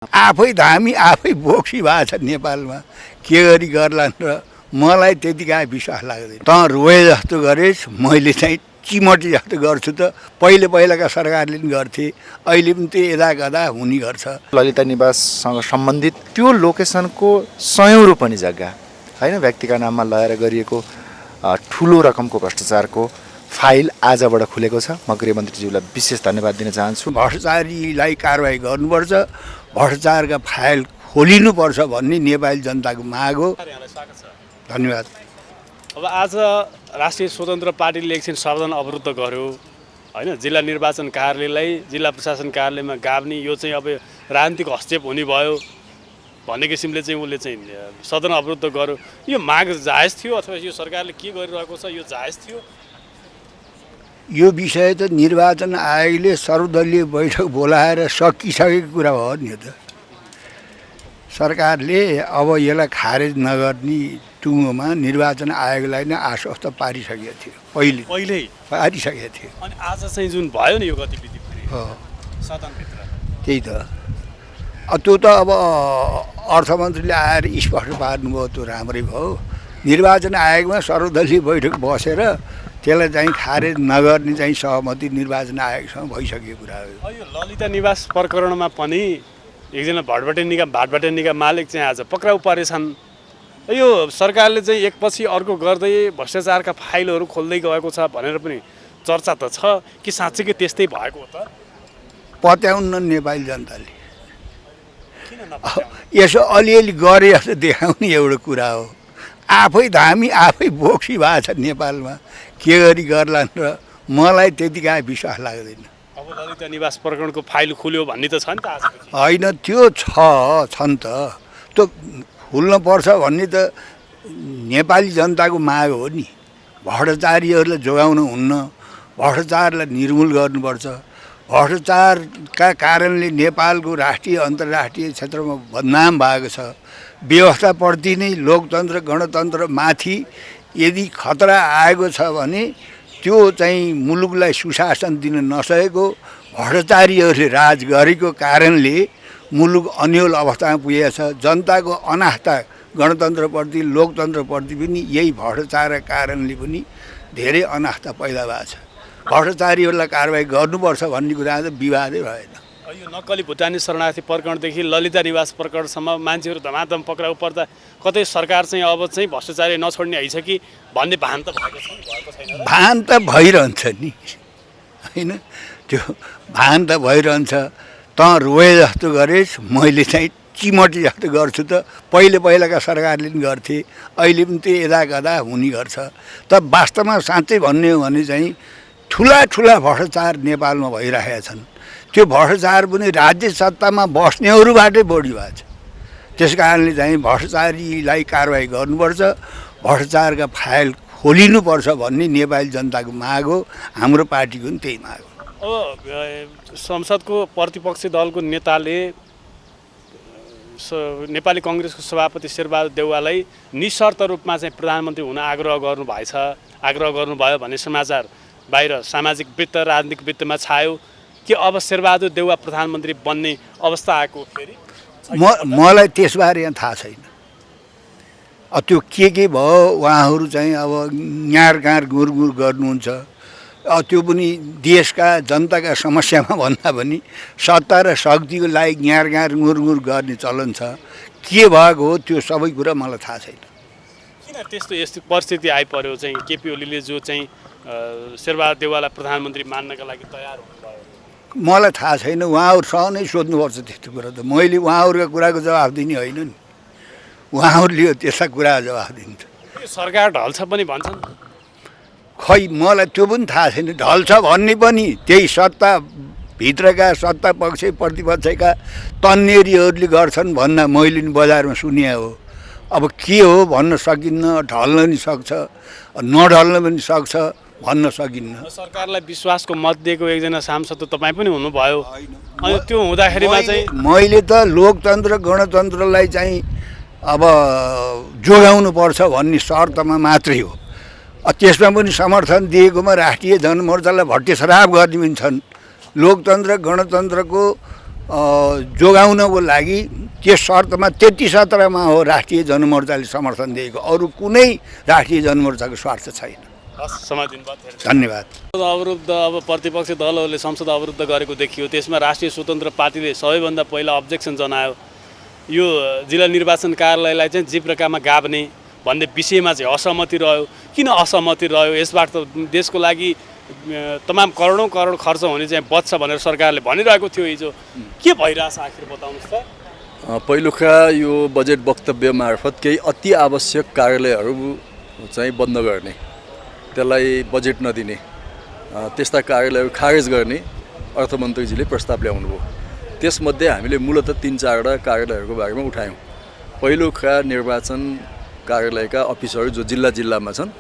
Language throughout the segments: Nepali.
आफै धामी आफै बोक्सी भएको छ नेपालमा के गरी गर्लान् र मलाई त्यतिका विश्वास लाग्दैन। त रोए जस्तो गरेस्, मैले चाहिँ चिमटी जस्तो गर्छु त। पहिलाका सरकारले पनि गर्थे, अहिले पनि त्यो यदा गदा हुने गर्छ। ललिता निवाससँग सम्बन्धित त्यो लोकेसनको सयौं रोपनी जग्गा हैन व्यक्तिका नाममा लगाएर गरिएको ठुलो रकमको भ्रष्टाचारको फाइल आजबाट खुलेको छ। म गृहमन्त्रीज्यूलाई विशेष धन्यवाद दिन चाहन्छु। भ्रष्टाचारीलाई कारबाही गर्नुपर्छ, भ्रष्टाचारका फाइल खोलिनुपर्छ भन्ने नेपाली जनताको माग हो। धन्यवाद। अब आज राष्ट्रिय स्वतन्त्र पार्टीले इलेक्सन सावधान अवरुद्ध गर्यो हैन, जिल्ला निर्वाचन कार्यालयलाई जिल्ला प्रशासन कार्यालयमा गाभ्ने, यो चाहिँ अब राजनीतिक हस्तक्षेप हुने भयो भन्ने किसिमले चाहिँ उसले चाहिँ सदन अवरुद्ध गर्यो। यो माग जायज थियो अथवा यो सरकारले के गरिरहेको छ यो जायज थियो? यो विषय त निर्वाचन आयोगले सर्वदलीय बैठक बोलाएर सकिसकेको कुरा हो नि। त सरकारले अब यसलाई खारेज नगर्ने टुङ्गोमा निर्वाचन आयोगलाई नै आश्वस्त पारिसकेको थियो, पहिल्यै पारिसकेको थियो। अनि आज चाहिँ जुन भयो नि यो गतिविधि हो सदनभित्र, त्यही त। त्यो त अब अर्थमन्त्रीले आएर स्पष्ट पार्नुभयो, त्यो राम्रै भयो। निर्वाचन आयोगमा सर्वदलीय बैठक बसेर त्यसलाई चाहिँ खारेज नगर्ने चाहिँ सहमति निर्वाचन आयोगसँग भइसकेको कुरा हो। यो ललिता निवास प्रकरणमा पनि एकजना भाटभटेनीका मालिक चाहिँ आज पक्राउ परेछन्। यो सरकारले चाहिँ एकपछि अर्को गर्दै भ्रष्टाचारका फाइलहरू खोल्दै गएको छ भनेर पनि चर्चा त छ कि साँच्चीकै त्यस्तै भएको हो त? पत्याउन्न नेपाली जनताले यसो अलिअलि गरे जस्तो देखाउने एउटा कुरा हो। आफै धामी आफै बोक्सी भएको छ नेपालमा, के गरी गर्लान् र मलाई त्यतिका विश्वास लाग्दैन। अब ललिता निवास प्रकरणको फाइल खुल्यो भन्ने त छ नि त आज? होइन, त्यो छन् त। त्यो खुल्न पर्छ भन्ने त नेपाली जनताको माग हो नि। भ्रष्टाचारीहरूलाई जोगाउन हुन्न, भ्रष्टाचारलाई निर्मूल गर्नुपर्छ। भ्रष्टाचारका कारणले नेपालको राष्ट्रिय अन्तर्राष्ट्रिय क्षेत्रमा बदनाम भएको छ। व्यवस्थाप्रति नै लोकतन्त्र गणतन्त्रमाथि यदि खतरा आएको छ भने त्यो चाहिँ मुलुकलाई सुशासन दिन नसकेको, भ्रष्टाचारीहरूले राज गरेको कारणले मुलुक अन्यल अवस्थामा पुगेको छ। जनताको अनास्था गणतन्त्रप्रति लोकतन्त्रप्रति पनि यही भ्रष्टाचारका कारणले पनि धेरै अनास्था पैदा भएको छ। भ्रष्टाचारीहरूलाई कारबाही गर्नुपर्छ भन्ने कुरा त विवादै भएन। यो नक्कली भुटानी शरणार्थी प्रकरणदेखि ललिता निवास प्रकरणसम्म मान्छेहरू धमाधम पक्राउ पर्दा कतै सरकार चाहिँ अब चाहिँ भ्रष्टाचारी नछोड्ने आइछ कि भन्ने भान त भएको छैन? भान त भइरहन्छ नि होइन, त्यो भान त भइरहन्छ। त रोए जस्तो गरेस्, मैले चाहिँ चिमटी जस्तो गर्छु त। पहिलाका सरकारले पनि गर्थे, अहिले पनि त्यो यदा गदा हुने गर्छ। त वास्तवमा साँच्चै भन्ने हो भने चाहिँ ठुला भ्रष्टाचार नेपालमा भइरहेका छन्। त्यो भ्रष्टाचार पनि राज्य सत्तामा बस्नेहरूबाटै बढी भएको छ। त्यस कारणले चाहिँ भ्रष्टाचारीलाई कारबाही गर्नुपर्छ, भ्रष्टाचारका फाइल खोलिनुपर्छ भन्ने नेपाली जनताको माग हो। हाम्रो पार्टीको पनि त्यही माग हो। अब संसदको प्रतिपक्षी दलको नेताले नेपाली कङ्ग्रेसको सभापति शेरबहादुर देउवालाई निशर्त रूपमा चाहिँ प्रधानमन्त्री हुन आग्रह गर्नुभयो भन्ने समाचार बाहिर सामाजिक वृत्त राजनीतिक वृत्तमा छायो कि अब शेरबहादुर देउवा प्रधानमन्त्री बन्ने अवस्था आएको फेरि? मलाई त्यसबारे यहाँ थाहा छैन। त्यो के भयो, उहाँहरू चाहिँ अब न्यारगार गुरगुर गर्नुहुन्छ। त्यो पनि देशका जनताका समस्यामा भन्दा पनि सत्ता र शक्तिको लागि न्यारगार गुरगुर गर्ने चलन छ। के भएको हो त्यो सबै कुरा मलाई थाहा छैन। किन त्यस्तो यस्तो परिस्थिति आइपर्यो चाहिँ केपी ओलीले जो चाहिँ शेरबहादुर देउवालाई प्रधानमन्त्री मान्नका लागि तयार हुनुभयो? मलाई थाहा छैन। उहाँहरूसँग नै सोध्नुपर्छ त्यस्तो कुरा त। मैले उहाँहरूका कुराको जवाफ दिने होइन नि, उहाँहरूले त्यस्ता कुरा जवाफ दिन्छ। सरकार ढल्छ पनि भन्छन्। खै मलाई त्यो पनि थाहा छैन। ढल्छ भन्ने पनि त्यही सत्ताभित्रका सत्ता पक्ष प्रतिपक्षका तन्नेरीहरूले गर्छन् भन्दा मैले नि बजारमा सुने हो। अब के हो भन्न सकिन्न। ढल्न नि सक्छ, नढल्न पनि सक्छ, भन्न सकिन्न। सरकारलाई विश्वासको मत दिएको एकजना सांसद त तपाईँ पनि हुनुभयो। अनि त्यो हुँदाखेरिमा चाहिँ मैले त लोकतन्त्र गणतन्त्रलाई चाहिँ अब जोगाउनु पर्छ भन्ने शर्तमा मात्रै हो। त्यसमा पनि समर्थन दिएकोमा राष्ट्रिय जनमोर्चालाई भट्टेसराप गर्ने पनि छन्। लोकतन्त्र गणतन्त्रको जोगाउनको लागि त्यस शर्तमा त्यति सत्रमा हो राष्ट्रिय जनमोर्चाले समर्थन दिएको, अरू कुनै राष्ट्रिय जनमोर्चाको स्वार्थ छैन। समय दिनुभयो, धन्यवाद। अवरुद्ध अब प्रतिपक्षी दलहरूले संसद अवरुद्ध गरेको देखियो, त्यसमा राष्ट्रिय स्वतन्त्र पार्टीले सबैभन्दा पहिला अब्जेक्सन जनायो, यो जिल्ला निर्वाचन कार्यालयलाई चाहिँ जे प्रकारमा गाभ्ने भन्ने विषयमा चाहिँ असहमति रह्यो। किन असहमति रह्यो? यसबाट त देशको लागि तमाम करोडौँ करोड खर्च हुने चाहिँ बच्छ भनेर सरकारले भनिरहेको थियो हिजो, के भइरहेछ आखिर बताउनुहोस् त। पहिलो कुरा यो बजेट वक्तव्य मार्फत केही अति आवश्यक कार्यालयहरू चाहिँ बन्द गर्ने, त्यसलाई बजेट नदिने, त्यस्ता कार्यालयहरू खारेज गर्ने अर्थमन्त्रीजीले प्रस्ताव ल्याउनुभयो। त्यसमध्ये हामीले मूलतः 3-4वटा कार्यालयहरूको बारेमा उठायौँ। पहिलो कुरा निर्वाचन कार्यालयका अफिसहरू जो जिल्ला जिल्लामा छन्,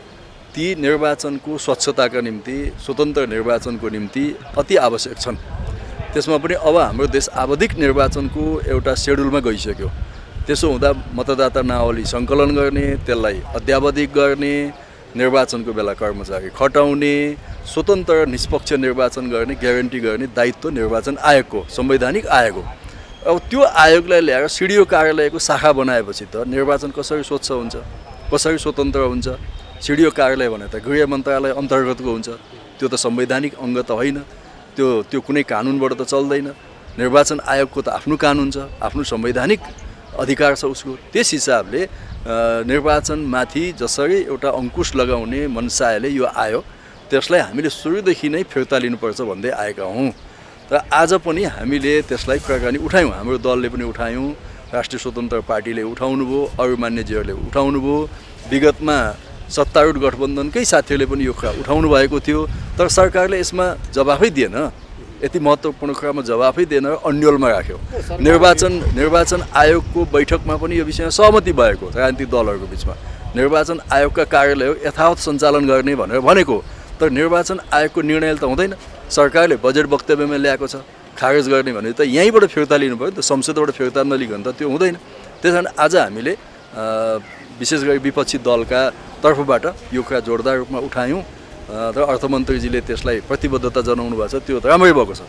ती निर्वाचनको स्वच्छताका निम्ति, स्वतन्त्र निर्वाचनको निम्ति अति आवश्यक छन्। त्यसमा पनि अब हाम्रो देश आवधिक निर्वाचनको एउटा सेड्युलमा गइसक्यो। त्यसो हुँदा मतदाता नावली सङ्कलन गर्ने, त्यसलाई अद्यावधिक गर्ने, निर्वाचनको बेला कर्मचारी खटाउने, स्वतन्त्र निष्पक्ष निर्वाचन गर्ने ग्यारेन्टी गर्ने दायित्व निर्वाचन आयोगको, संवैधानिक आयोग हो। अब त्यो आयोगलाई ल्याएर सिडिओ कार्यालयको शाखा बनाएपछि त निर्वाचन कसरी स्वच्छ हुन्छ, कसरी स्वतन्त्र हुन्छ? सिडिओ कार्यालय भने त गृह मन्त्रालय अन्तर्गतको हुन्छ, त्यो त संवैधानिक अङ्ग त होइन, त्यो कुनै कानुनबाट त चल्दैन। निर्वाचन आयोगको त आफ्नो कानुन छ, आफ्नो संवैधानिक अधिकार छ उसको। त्यस हिसाबले निर्वाचनमाथि जसरी एउटा अङ्कुश लगाउने मनसायले यो आयो, त्यसलाई हामीले सुरुदेखि नै फिर्ता लिनुपर्छ भन्दै आएका हौँ। र आज पनि हामीले त्यसलाई कुराकानी उठायौँ, हाम्रो दलले पनि उठायौँ, राष्ट्रिय स्वतन्त्र पार्टीले उठाउनु भयो, अरू मान्यजीहरूले उठाउनु भयो, विगतमा सत्तारूढ गठबन्धनकै साथीहरूले पनि यो कुरा उठाउनु भएको थियो। तर सरकारले यसमा जवाफै दिएन, यति महत्त्वपूर्ण कुरामा जवाफै दिएन, अन्यलमा राख्यो। निर्वाचन आयोगको बैठकमा पनि यो विषयमा सहमति भएको राजनीतिक दलहरूको बिचमा। निर्वाचन आयोगका कार्यालय यथावत सञ्चालन गर्ने भनेर भनेको, तर निर्वाचन आयोगको निर्णय त हुँदैन। सरकारले बजेट वक्तव्यमा ल्याएको छ, खारेज गर्ने भने त यहीँबाट फिर्ता लिनु पऱ्यो नि त, संसदबाट फिर्ता नलिकन त त्यो हुँदैन। त्यस कारण आज हामीले विशेष गरी विपक्षी दलका तर्फबाट यो कुरा जोरदार रूपमा उठायौँ र अर्थमन्त्रीजीले त्यसलाई प्रतिबद्धता जनाउनु भएको छ, त्यो राम्रै भएको छ।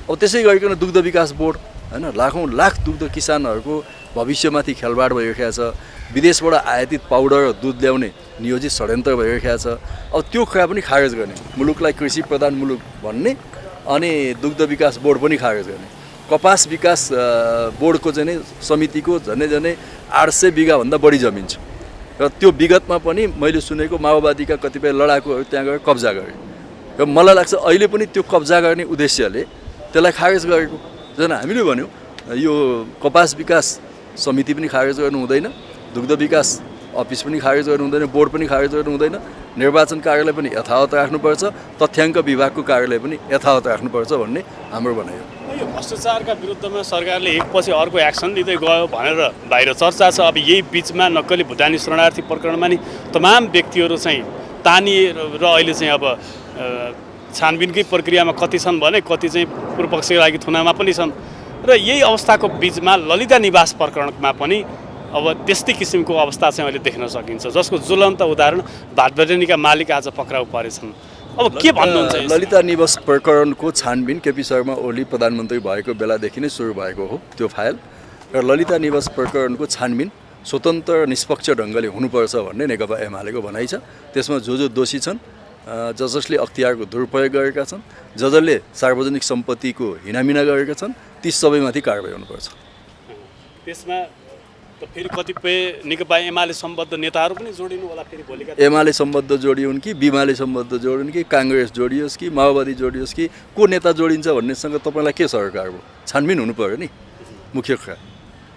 अब त्यसै गरिकन दुग्ध विकास बोर्ड, होइन, लाखौँ लाख दुग्ध किसानहरूको भविष्यमाथि खेलबाड भइरहेको छ। विदेशबाट आयातित पाउडर र दुध ल्याउने नियोजित षड्यन्त्र भइरहेको छ। अब त्यो कुरा पनि खारेज गर्ने, मुलुकलाई कृषि प्रधान मुलुक भन्ने, अनि दुग्ध विकास बोर्ड पनि खारेज गर्ने। कपास विकास बोर्डको चाहिँ समितिको झन्डै 800 बिघाभन्दा बढी जमिन छ, र त्यो विगतमा पनि मैले सुनेको माओवादीका कतिपय लडाकुहरू त्यहाँ गएर कब्जा गरे, र मलाई लाग्छ अहिले पनि त्यो कब्जा गर्ने उद्देश्यले त्यसलाई खारेज गरेको। जन हामीले भन्यौँ यो कपास विकास समिति पनि खारेज गर्नु हुँदैन, दुग्ध विकास अफिस पनि खारेज गर्नु हुँदैन, बोर्ड पनि खारेज गर्नु हुँदैन, निर्वाचन कार्यालय पनि यथावत राख्नुपर्छ, तथ्याङ्क विभागको कार्यालय पनि यथावत राख्नुपर्छ भन्ने हाम्रो भनाइ हो। यो भ्रष्टाचारका विरुद्धमा सरकारले एकपछि अर्को एक्सन लिँदै गयो भनेर बाहिर चर्चा छ। अब यही बिचमा नक्कली भुटानी शरणार्थी प्रकरणमा नि तमाम व्यक्तिहरू चाहिँ तानिए र अहिले चाहिँ अब छानबिनकै प्रक्रियामा कति छन् भने कति चाहिँ पूर्वपक्षका लागि थुनामा पनि छन्। र यही अवस्थाको बिचमा ललिता निवास प्रकरणमा पनि अब त्यस्तै किसिमको अवस्था चाहिँ अहिले देख्न सकिन्छ, जसको ज्वलन्त उदाहरण भातबेटेनीका मालिक आज पक्राउ परेछन्। अब के भन्नुहुन्छ? ललिता निवास प्रकरणको छानबिन केपी शर्मा ओली प्रधानमन्त्री भएको बेलादेखि नै सुरु भएको हो त्यो फाइल, र ललिता निवास प्रकरणको छानबिन स्वतन्त्र निष्पक्ष ढङ्गले हुनुपर्छ भन्ने नेकपा एमालेको भनाइ छ। त्यसमा जो दोषी छन्, जसले अख्तियारको दुरुपयोग गरेका छन्, जसले सार्वजनिक सम्पत्तिको हिनामिना गरेका छन्, ती सबैमाथि कारबाही हुनुपर्छ। त्यसमा त फेरि कतिपय नेकपा एमाले सम्बद्ध नेताहरू पनि जोडिनु होला फेरि भोलिका? एमाले सम्बद्ध जोडिउन् कि बिमाले सम्बद्ध जोडिउन् कि काङ्ग्रेस जोडियोस् कि माओवादी जोडियोस् कि को नेता जोडिन्छ भन्नेसँग तपाईँलाई के सरकार भयो? छानबिन हुनु पऱ्यो नि, मुख्य कुरा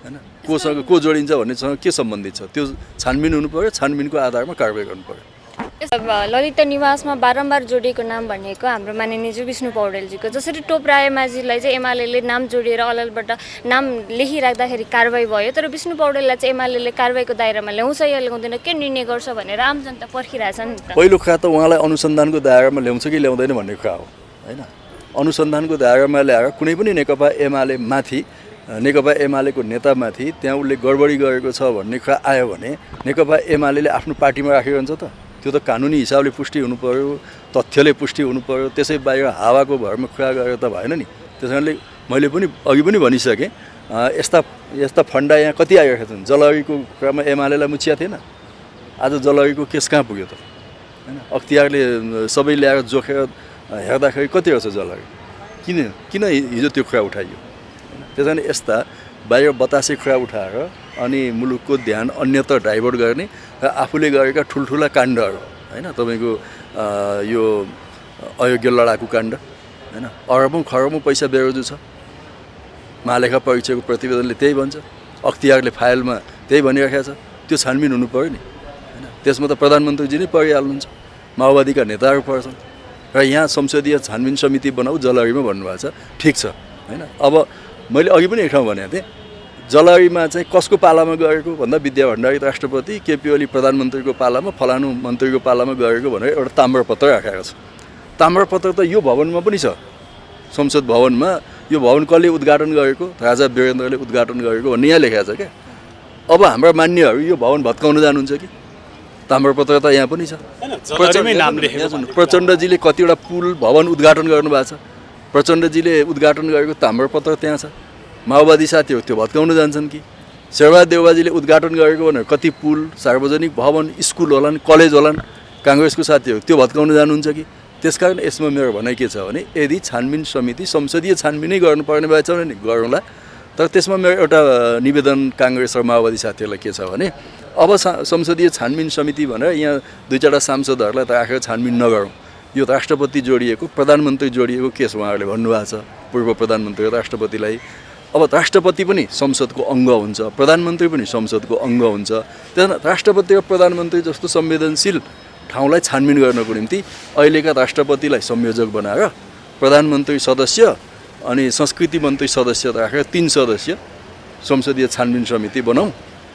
होइन। कोसँग को जोडिन्छ भन्नेसँग के सम्बन्धित छ त्यो छानबिन हुनु पऱ्यो, छानबिनको आधारमा कारबाही गर्नु पऱ्यो। ललिता निवासमा बारम्बार जोडिएको नाम भनेको हाम्रो माननीय विष्णु पौडेलजीको, जसरी टोप रायमाझीलाई चाहिँ एमाले नाम जोडिएर अललबाट नाम लेखिराख्दाखेरि कारबाही भयो, तर विष्णु पौडेललाई चाहिँ एमाले कारबाहीको दायरामा ल्याउँछ या ल्याउँदैन, के निर्णय गर्छ भनेर आम जनता पर्खिरहेछ नि त। पहिलो कुरा त उहाँलाई अनुसन्धानको दायरामा ल्याउँछ कि ल्याउँदैन भन्ने कुरा हो होइन। अनुसन्धानको दायरामा ल्याएर कुनै पनि नेकपा एमाले माथि, नेकपा एमालेको नेतामाथि त्यहाँ उसले गडबडी गरेको छ भन्ने कुरा आयो भने नेकपा एमाले आफ्नो पार्टीमा राखिरहन्छ त? त्यो त कानुनी हिसाबले पुष्टि हुनु पऱ्यो, तथ्यले पुष्टि हुनु पऱ्यो। त्यसै बाहिर हावाको भरमा कुरा गरेर त भएन नि। त्यस कारणले मैले पनि अघि पनि भनिसकेँ यस्ता फन्डा यहाँ कति आइरहेका छन्। जलहरीको कुरामा एमालेलाई मुछिया थिएन, आज जलहरीको केस कहाँ पुग्यो त होइन। अख्तियारले सबै ल्याएर जोखेर हेर्दाखेरि कति रहेछ जलहरी, किन हिजो त्यो कुरा उठाइयो होइन। त्यस कारण यस्ता बाहिर बतासे कुरा उठाएर अनि मुलुकको ध्यान अन्यत्र डाइभर्ट गर्ने र आफूले गरेका ठुल्ठुला काण्डहरू होइन, तपाईँको यो अयोग्य लडाकु काण्ड होइन, अरबौँ खरबौँ पैसा बेरोजु छ। महालेखा परीक्षाको प्रतिवेदनले त्यही भन्छ, अख्तियारले फाइलमा त्यही भनिराखेको छ। त्यो छानबिन हुनु पऱ्यो नि होइन। त्यसमा त प्रधानमन्त्रीजी नै परिहाल्नुहुन्छ, माओवादीका नेताहरू पर्छन् र यहाँ संसदीय छानबिन समिति बनाऊ जलहरीमा भन्नुभएको छ, ठिक छ होइन। अब मैले अघि पनि एक ठाउँ भनेको थिएँ, जलहरीमा चाहिँ कसको पालामा गएको भन्दा विद्या भण्डारी राष्ट्रपति, केपी ओली प्रधानमन्त्रीको पालामा, फलानु मन्त्रीको पालामा गएको भनेर एउटा ताम्रपत्र राखेको छ। ताम्रपत्र त यो भवनमा पनि छ, संसद भवनमा। यो भवन कसले उद्घाटन गरेको, राजा वीरेन्द्रले उद्घाटन गरेको भन्ने यहाँ लेखेको छ क्या। अब हाम्रा मान्यहरू यो भवन भत्काउन जानुहुन्छ कि? ताम्रपत्र त यहाँ पनि छ। प्रचण्डजीले कतिवटा पुल भवन उद्घाटन गर्नुभएको छ, प्रचण्डजीले उद्घाटन गरेको ताम्रपत्र त्यहाँ छ। माओवादी साथीहरू त्यो भत्काउन जान्छन् कि? शेरबहादुर देउवाजीले उद्घाटन गरेको भनेर कति पुल, सार्वजनिक भवन, स्कुल होलान्, कलेज होलान्, काङ्ग्रेसको साथीहरू त्यो भत्काउन जानुहुन्छ कि? त्यसकारण यसमा मेरो भनाइ के छ भने, यदि छानबिन समिति संसदीय छानबिनै गर्नुपर्ने भएछ भने नि गरौँला। तर त्यसमा मेरो एउटा निवेदन काङ्ग्रेस र माओवादी साथीहरूलाई के छ भने, अब संसदीय छानबिन समिति भनेर यहाँ 2-4 सांसदहरूलाई त राखेर छानबिन नगरौँ। यो राष्ट्रपति जोडिएको, प्रधानमन्त्री जोडिएको केस उहाँहरूले भन्नुभएको छ, पूर्व प्रधानमन्त्री र राष्ट्रपतिलाई। अब राष्ट्रपति पनि संसदको अङ्ग हुन्छ, प्रधानमन्त्री पनि संसदको अङ्ग हुन्छ। त्यहाँ राष्ट्रपति र प्रधानमन्त्री जस्तो संवेदनशील ठाउँलाई छानबिन गर्नको निम्ति अहिलेका राष्ट्रपतिलाई संयोजक बनाएर प्रधानमन्त्री सदस्य अनि संस्कृति मन्त्री सदस्य राखेर 3 सदस्य संसदीय छानबिन समिति बनाऊँ।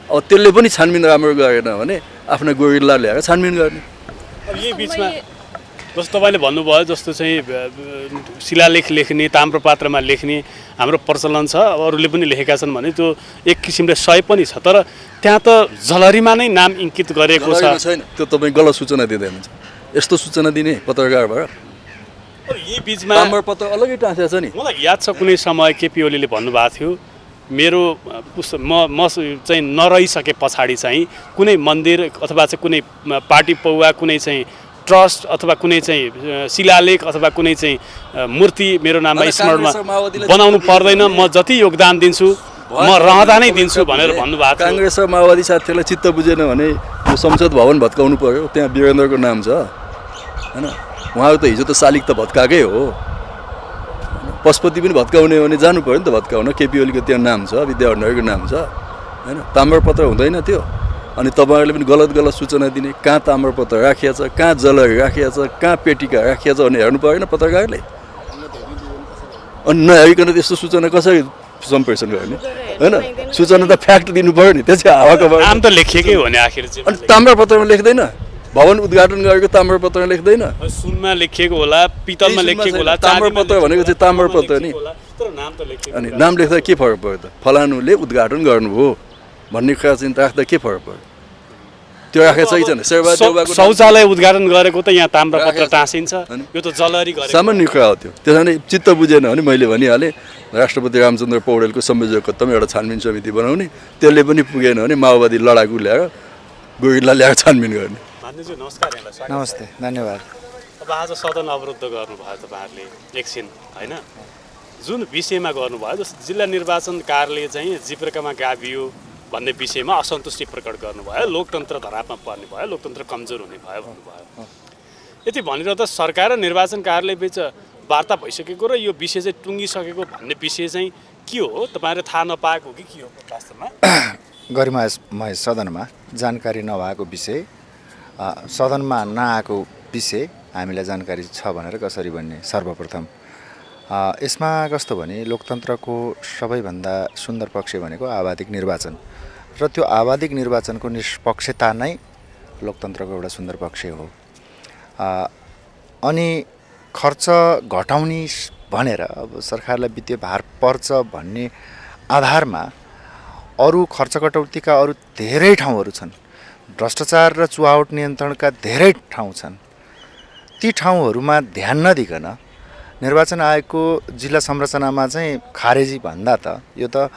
अब त्यसले पनि छानबिन राम्रो गरेन भने आफ्ना गोरिल्ला ल्याएर छानबिन गर्ने। अब यही बिचमा जस्तो तपाईँले भन्नुभयो जस्तो चाहिँ शिलालेख लेख्ने, ताम्रपत्रमा लेख्ने हाम्रो प्रचलन छ, अब अरूले पनि लेखेका छन् भने त्यो एक किसिमले सही पनि छ। तर त्यहाँ त जलहरीमा नै नाम इङ्कित गरेको छैन। त्यो तपाईँ गलत सूचना दिँदै हुनुहुन्छ। यस्तो सूचना दिने पत्रकार भएर यही बिचमा ताम्रपत्र अलग्गै टाँसेको छ नि। मलाई याद छ कुनै समय केपी ओलीले भन्नुभएको थियो, मेरो म चाहिँ नरहिसके पछाडि चाहिँ कुनै मन्दिर अथवा चाहिँ कुनै पार्टी पौवा, कुनै चाहिँ ट्रस्ट अथवा कुनै चाहिँ शिलालेख अथवा कुनै चाहिँ मूर्ति मेरो नाममा स्मरणमा बनाउनु पर्दैन, म जति योगदान दिन्छु म रहँदा नै दिन्छु भनेर भन्नुभएको थियो। काङ्ग्रेस र माओवादी साथीहरूलाई चित्त बुझेन भने यो संसद भवन भत्काउनु पर्यो, त्यहाँ वीरेन्द्रको नाम छ होइन। उहाँहरू त हिजो त शालिग त भत्काएकै हो, पशुपति पनि भत्काउने भने जानु पऱ्यो नि त भत्काउन। केपी ओलीको त्यहाँ नाम छ, विद्या भण्डारीको नाम छ होइन। ताम्रपत्र हुँदैन त्यो। अनि तपाईँहरूले पनि गलत सूचना दिने, कहाँ ताम्रपत्र राखिएको छ, कहाँ जलहरी राखिएको छ, कहाँ पेटिका राखिएको छ भने हेर्नु परेन पत्रकारले। अनि नहेरिकन त्यस्तो सूचना कसरी सम्प्रेषण गर्ने होइन। सूचना त फ्याक्ट दिनु पऱ्यो नि, त्यसै हावाको नाम त लेखिएकै हो नि आखिर चाहिँ। अनि ताम्रपत्रमा लेख्दैन, भवन उद्घाटन गरेको ताम्रपत्रमा लेख्दैन। सुनमा लेखिएको होला, पितलमा लेखिएको होला, ताम्रपत्र भनेको चाहिँ ताम्रपत्र नि। अनि नाम लेख्दा के फरक पर्यो त? फलानुले उद्घाटन गर्नुभयो भन्ने कुरा चाहिँ राख्दा के फरक पर्यो? त्यो राखेको छैन। शौचालय उद्घाटन गरेको त यहाँ ताम्रपत्र टाँसिन्छ, यो त जलहरी गरेको सामान्य कुरा हो त्यो। त्यस कारण चित्त बुझेन भने मैले भनिहालेँ, राष्ट्रपति रामचन्द्र पौडेलको संयोजकत्वमा एउटा छानबिन समिति बनाउने, त्यसले पनि पुगेन भने माओवादी लडाकु ल्याएर गोरिल्ला ल्याएर छानबिन गर्ने। नमस्कार, नमस्ते, धन्यवाद। अब आज सदन अवरुद्ध गर्नुभयो तपाईँहरूले एकछिन होइन, जुन विषयमा गर्नुभयो, जस्तो जिल्ला निर्वाचन कार्यालय चाहिँ जिब्रेकामा गाभियो भन्ने विषयमा असन्तुष्टि प्रकट गर्नुभयो, लोकतन्त्र धरापमा पर्ने भयो, लोकतन्त्र कमजोर हुने भयो भन्नुभयो। यति भनिरहँदा सरकार र निर्वाचन कार्यालय बिच वार्ता भइसकेको र यो विषय चाहिँ टुङ्गिसकेको भन्ने विषय चाहिँ के हो? तपाईँहरूले थाहा नपाएको कि के हो वास्तवमा? गरिमामय सदनमा जानकारी नभएको विषय, सदनमा नआएको विषय हामीलाई जानकारी छ भनेर कसरी भन्ने? सर्वप्रथम यसमा कस्तो भने लोकतन्त्रको सबैभन्दा सुन्दर पक्ष भनेको आवाधिक निर्वाचन र त्यो आवाधिक निर्वाचनको निष्पक्षता नै लोकतन्त्रको एउटा सुन्दर पक्ष हो। अनि खर्च घटाउने भनेर अब सरकारलाई वित्तीय भार पर्छ भन्ने आधारमा अरू खर्च कटौतीका अरू धेरै ठाउँहरू छन्, भ्रष्टाचार र चुहावट नियन्त्रणका धेरै ठाउँ छन्। ती ठाउँहरूमा ध्यान नदिकन निर्वाचन आयोगको जिल्ला संरचनामा चाहिँ खारेजी भन्दा त यो त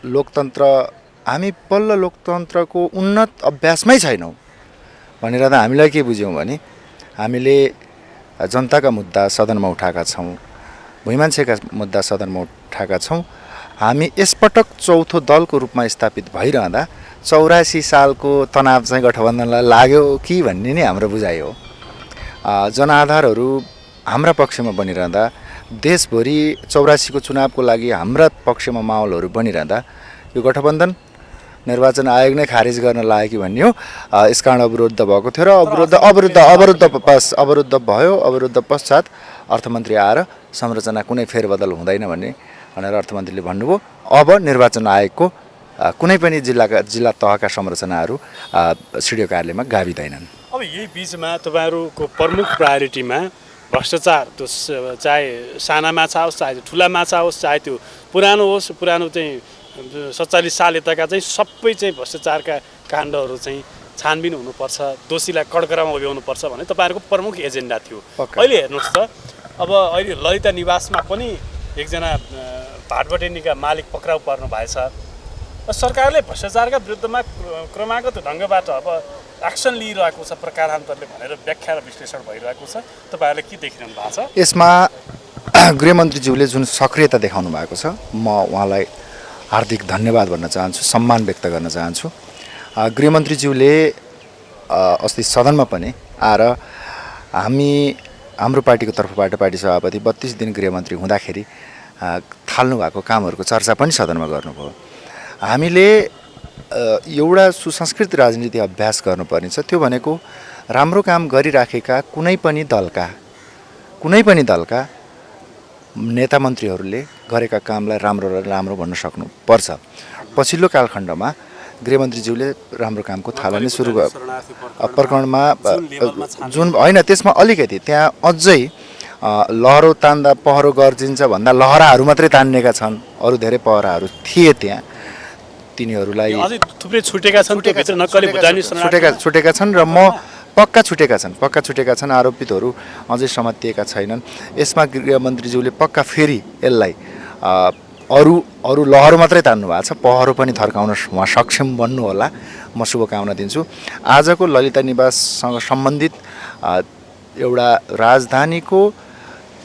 लोकतन्त्र हामी बल्ल लोकतन्त्रको उन्नत अभ्यासमै छैनौँ भनेर त हामीलाई के बुझ्यौँ भने हामीले जनताका मुद्दा सदनमा उठाएका छौँ, भुइँमान्छेका मुद्दा सदनमा उठाएका छौँ। हामी यसपटक चौथो दलको रूपमा स्थापित भइरहँदा 84 सालको तनाव चाहिँ गठबन्धनलाई लाग्यो कि भन्ने नै हाम्रो बुझाइ हो। जनआधारहरू हाम्रा पक्षमा बनिरहँदा, देशभरि 84 को चुनावको लागि हाम्रा पक्षमा माहौलहरू बनिरहँदा यो गठबन्धन निर्वाचन आयोग नै खारेज गर्न लाग्यो कि भन्ने हो। यस कारण अवरुद्ध भएको थियो र अवरुद्ध भयो। अवरुद्ध पश्चात अर्थमन्त्री आएर संरचना कुनै फेरबदल हुँदैन भनेर अर्थमन्त्रीले भन्नुभयो। अब निर्वाचन आयोगको कुनै पनि जिल्ला तहका संरचनाहरू सिडिओ कार्यालयमा गाभिँदैनन्। अब यही बिचमा तपाईँहरूको प्रमुख प्रायोरिटीमा भ्रष्टाचार, त्यो चाहे साना माछा होस्, चाहे ठुला माछा होस्, चाहे त्यो पुरानो होस्, पुरानो चाहिँ 47 साल यताका चाहिँ सबै चाहिँ भ्रष्टाचारका काण्डहरू चाहिँ छानबिन हुनुपर्छ, दोषीलाई कडकडामा उभ्याउनुपर्छ भन्ने तपाईँहरूको प्रमुख एजेन्डा थियो। अहिले हेर्नुहोस् त, अब अहिले ललिता निवासमा पनि एकजना भाटबटेनीका मालिक पक्राउ पर्नु भएछ। सरकारले भ्रष्टाचारका विरुद्धमा क्रमागत ढङ्गबाट अब एक्सन लिइरहेको छ प्रकारान्तरले भनेर व्याख्या र विश्लेषण भइरहेको छ। तपाईँहरूले के देखिरहनु भएको छ? यसमा गृहमन्त्रीज्यूले जुन सक्रियता देखाउनु भएको छ, म उहाँलाई हार्दिक धन्यवाद भन्न चाहन्छु, सम्मान व्यक्त गर्न चाहन्छु। गृहमन्त्रीज्यूले अस्ति सदनमा पनि आएर हाम्रो पार्टीको तर्फबाट पार्टी सभापति 32 दिन गृहमन्त्री हुँदाखेरि थाल्नु भएको कामहरूको चर्चा पनि सदनमा गर्नुभयो। हामीले एउटा सुसंस्कृत राजनीति अभ्यास गर्नुपर्ने छ। त्यो भनेको राम्रो काम गरिराखेका कुनै पनि दलका नेता मन्त्रीहरूले गरेका कामलाई राम्रो भन्न सक्नुपर्छ। पछिल्लो कालखण्डमा गृहमन्त्रीज्यूले राम्रो कामको थालनी सुरु भयो प्रकरणमा जुन होइन, त्यसमा अलिकति त्यहाँ अझै लहरो तान्दा पहरो गर्जिन्छ भन्दा लहराहरू मात्रै तान्नेका छन्, अरू धेरै पहराहरू थिए त्यहाँ। तिनीहरूलाई थुप्रै छुटेका छन् र पक्का छुटेका छन्। आरोपितहरू अझै समातिएका छैनन्। यसमा गृहमन्त्रीज्यूले पक्का फेरि यसलाई अरू लहरो मात्रै तान्नु भएको छ, पहरो पनि थर्काउन उहाँ सक्षम बन्नु होला, म शुभकामना दिन्छु। आजको ललिता निवाससँग सम्बन्धित एउटा राजधानीको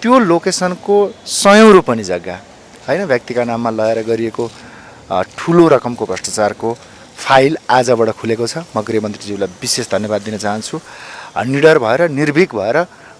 त्यो लोकेसनको 100 रोपनी जग्गा होइन, व्यक्तिका नाममा लगाएर गरिएको ठुलो रकमको भ्रष्टाचारको फाइल आजबाट खुलेको छ। म गृहमन्त्रीज्यूलाई विशेष धन्यवाद दिन चाहन्छु। निडर भएर, निर्भीक भएर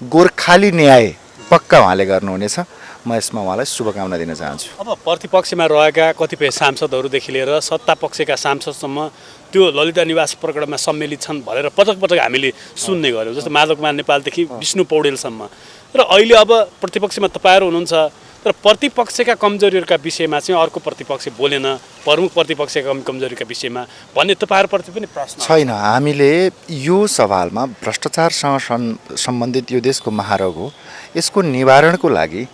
गोर्खाली न्याय पक्का उहाँले गर्नुहुनेछ। म यसमा उहाँलाई शुभकामना दिन चाहन्छु। अब प्रतिपक्षमा रहेका कतिपय सांसदहरूदेखि लिएर सत्ता पक्षका सांसदसम्म त्यो ललिता निवास प्रकरणमा सम्मिलित छन् भनेर पटक हामीले सुन्ने गऱ्यौँ, जस्तो माधवकुमार नेपालदेखि विष्णु पौडेलसम्म। र अहिले अब प्रतिपक्षमा तपाईँहरू हुनुहुन्छ, तर प्रतिपक्षका कमजोरीहरूका विषयमा चाहिँ अर्को प्रतिपक्ष बोलेन, प्रमुख प्रतिपक्षका कमजोरीका विषयमा भन्ने तपाईँहरूप्रति पनि प्रश्न छैन। हामीले यो सवालमा भ्रष्टाचारसँग सम्बन्धित यो देशको महारोग हो, यसको निवारणको लागि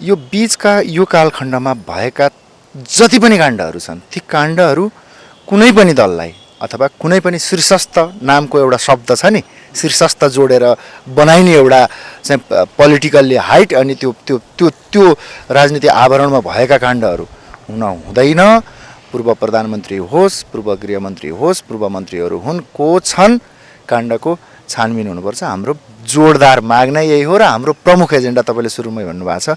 यो कालखण्डमा भएका जति पनि काण्डहरू छन्, ती काण्डहरू कुनै पनि दललाई अथवा कुनै पनि शीर्षस्थ नामको एउटा शब्द छ नि, शीर्षस्थ जोडेर बनाइने एउटा चाहिँ पोलिटिकल्ली हाइट अनि त्यो राजनीति आवरणमा भएका काण्डहरू हुँदैन। पूर्व प्रधानमन्त्री होस्, पूर्व गृहमन्त्री होस्, पूर्व मन्त्रीहरू हुन्, को छन्, काण्डको छानबिन हुनुपर्छ। हाम्रो जोडदार माग नै यही हो र हाम्रो प्रमुख एजेन्डा तपाईँले सुरुमै भन्नुभएको छ,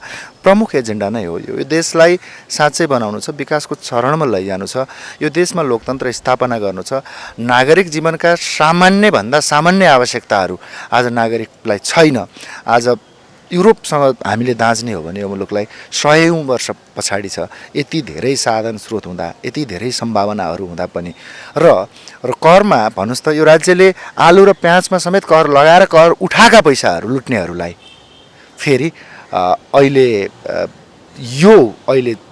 प्रमुख एजेन्डा नै हो। यो देशलाई साँच्चै बनाउनु छ, विकासको चरणमा लैजानु छ, यो देशमा लोकतन्त्र स्थापना गर्नु छ। नागरिक जीवनका सामान्यभन्दा सामान्य आवश्यकताहरू आज नागरिकलाई छैन। आज युरोपसँग हामीले दाँच्ने हो भने यो मुलुकलाई 100औं वर्ष पछाडि छ। यति धेरै साधन स्रोत हुँदा, यति धेरै सम्भावनाहरू हुँदा पनि र करमा भन्नुहोस् त, यो राज्यले आलु र प्याजमा समेत कर लगाएर कर उठाएका पैसाहरू लुट्नेहरूलाई फेरि अहिले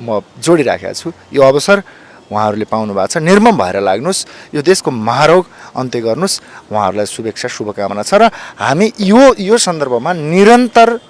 म जोडिराखेको छु। यो अवसर उहाँहरूले पाउनु भएको छ। निर्मम भएर लाग्नुहोस्, यो देशको महारोग अन्त्य गर्नुहोस्। उहाँहरूलाई शुभेच्छा, शुभकामना छ। र हामी यो सन्दर्भमा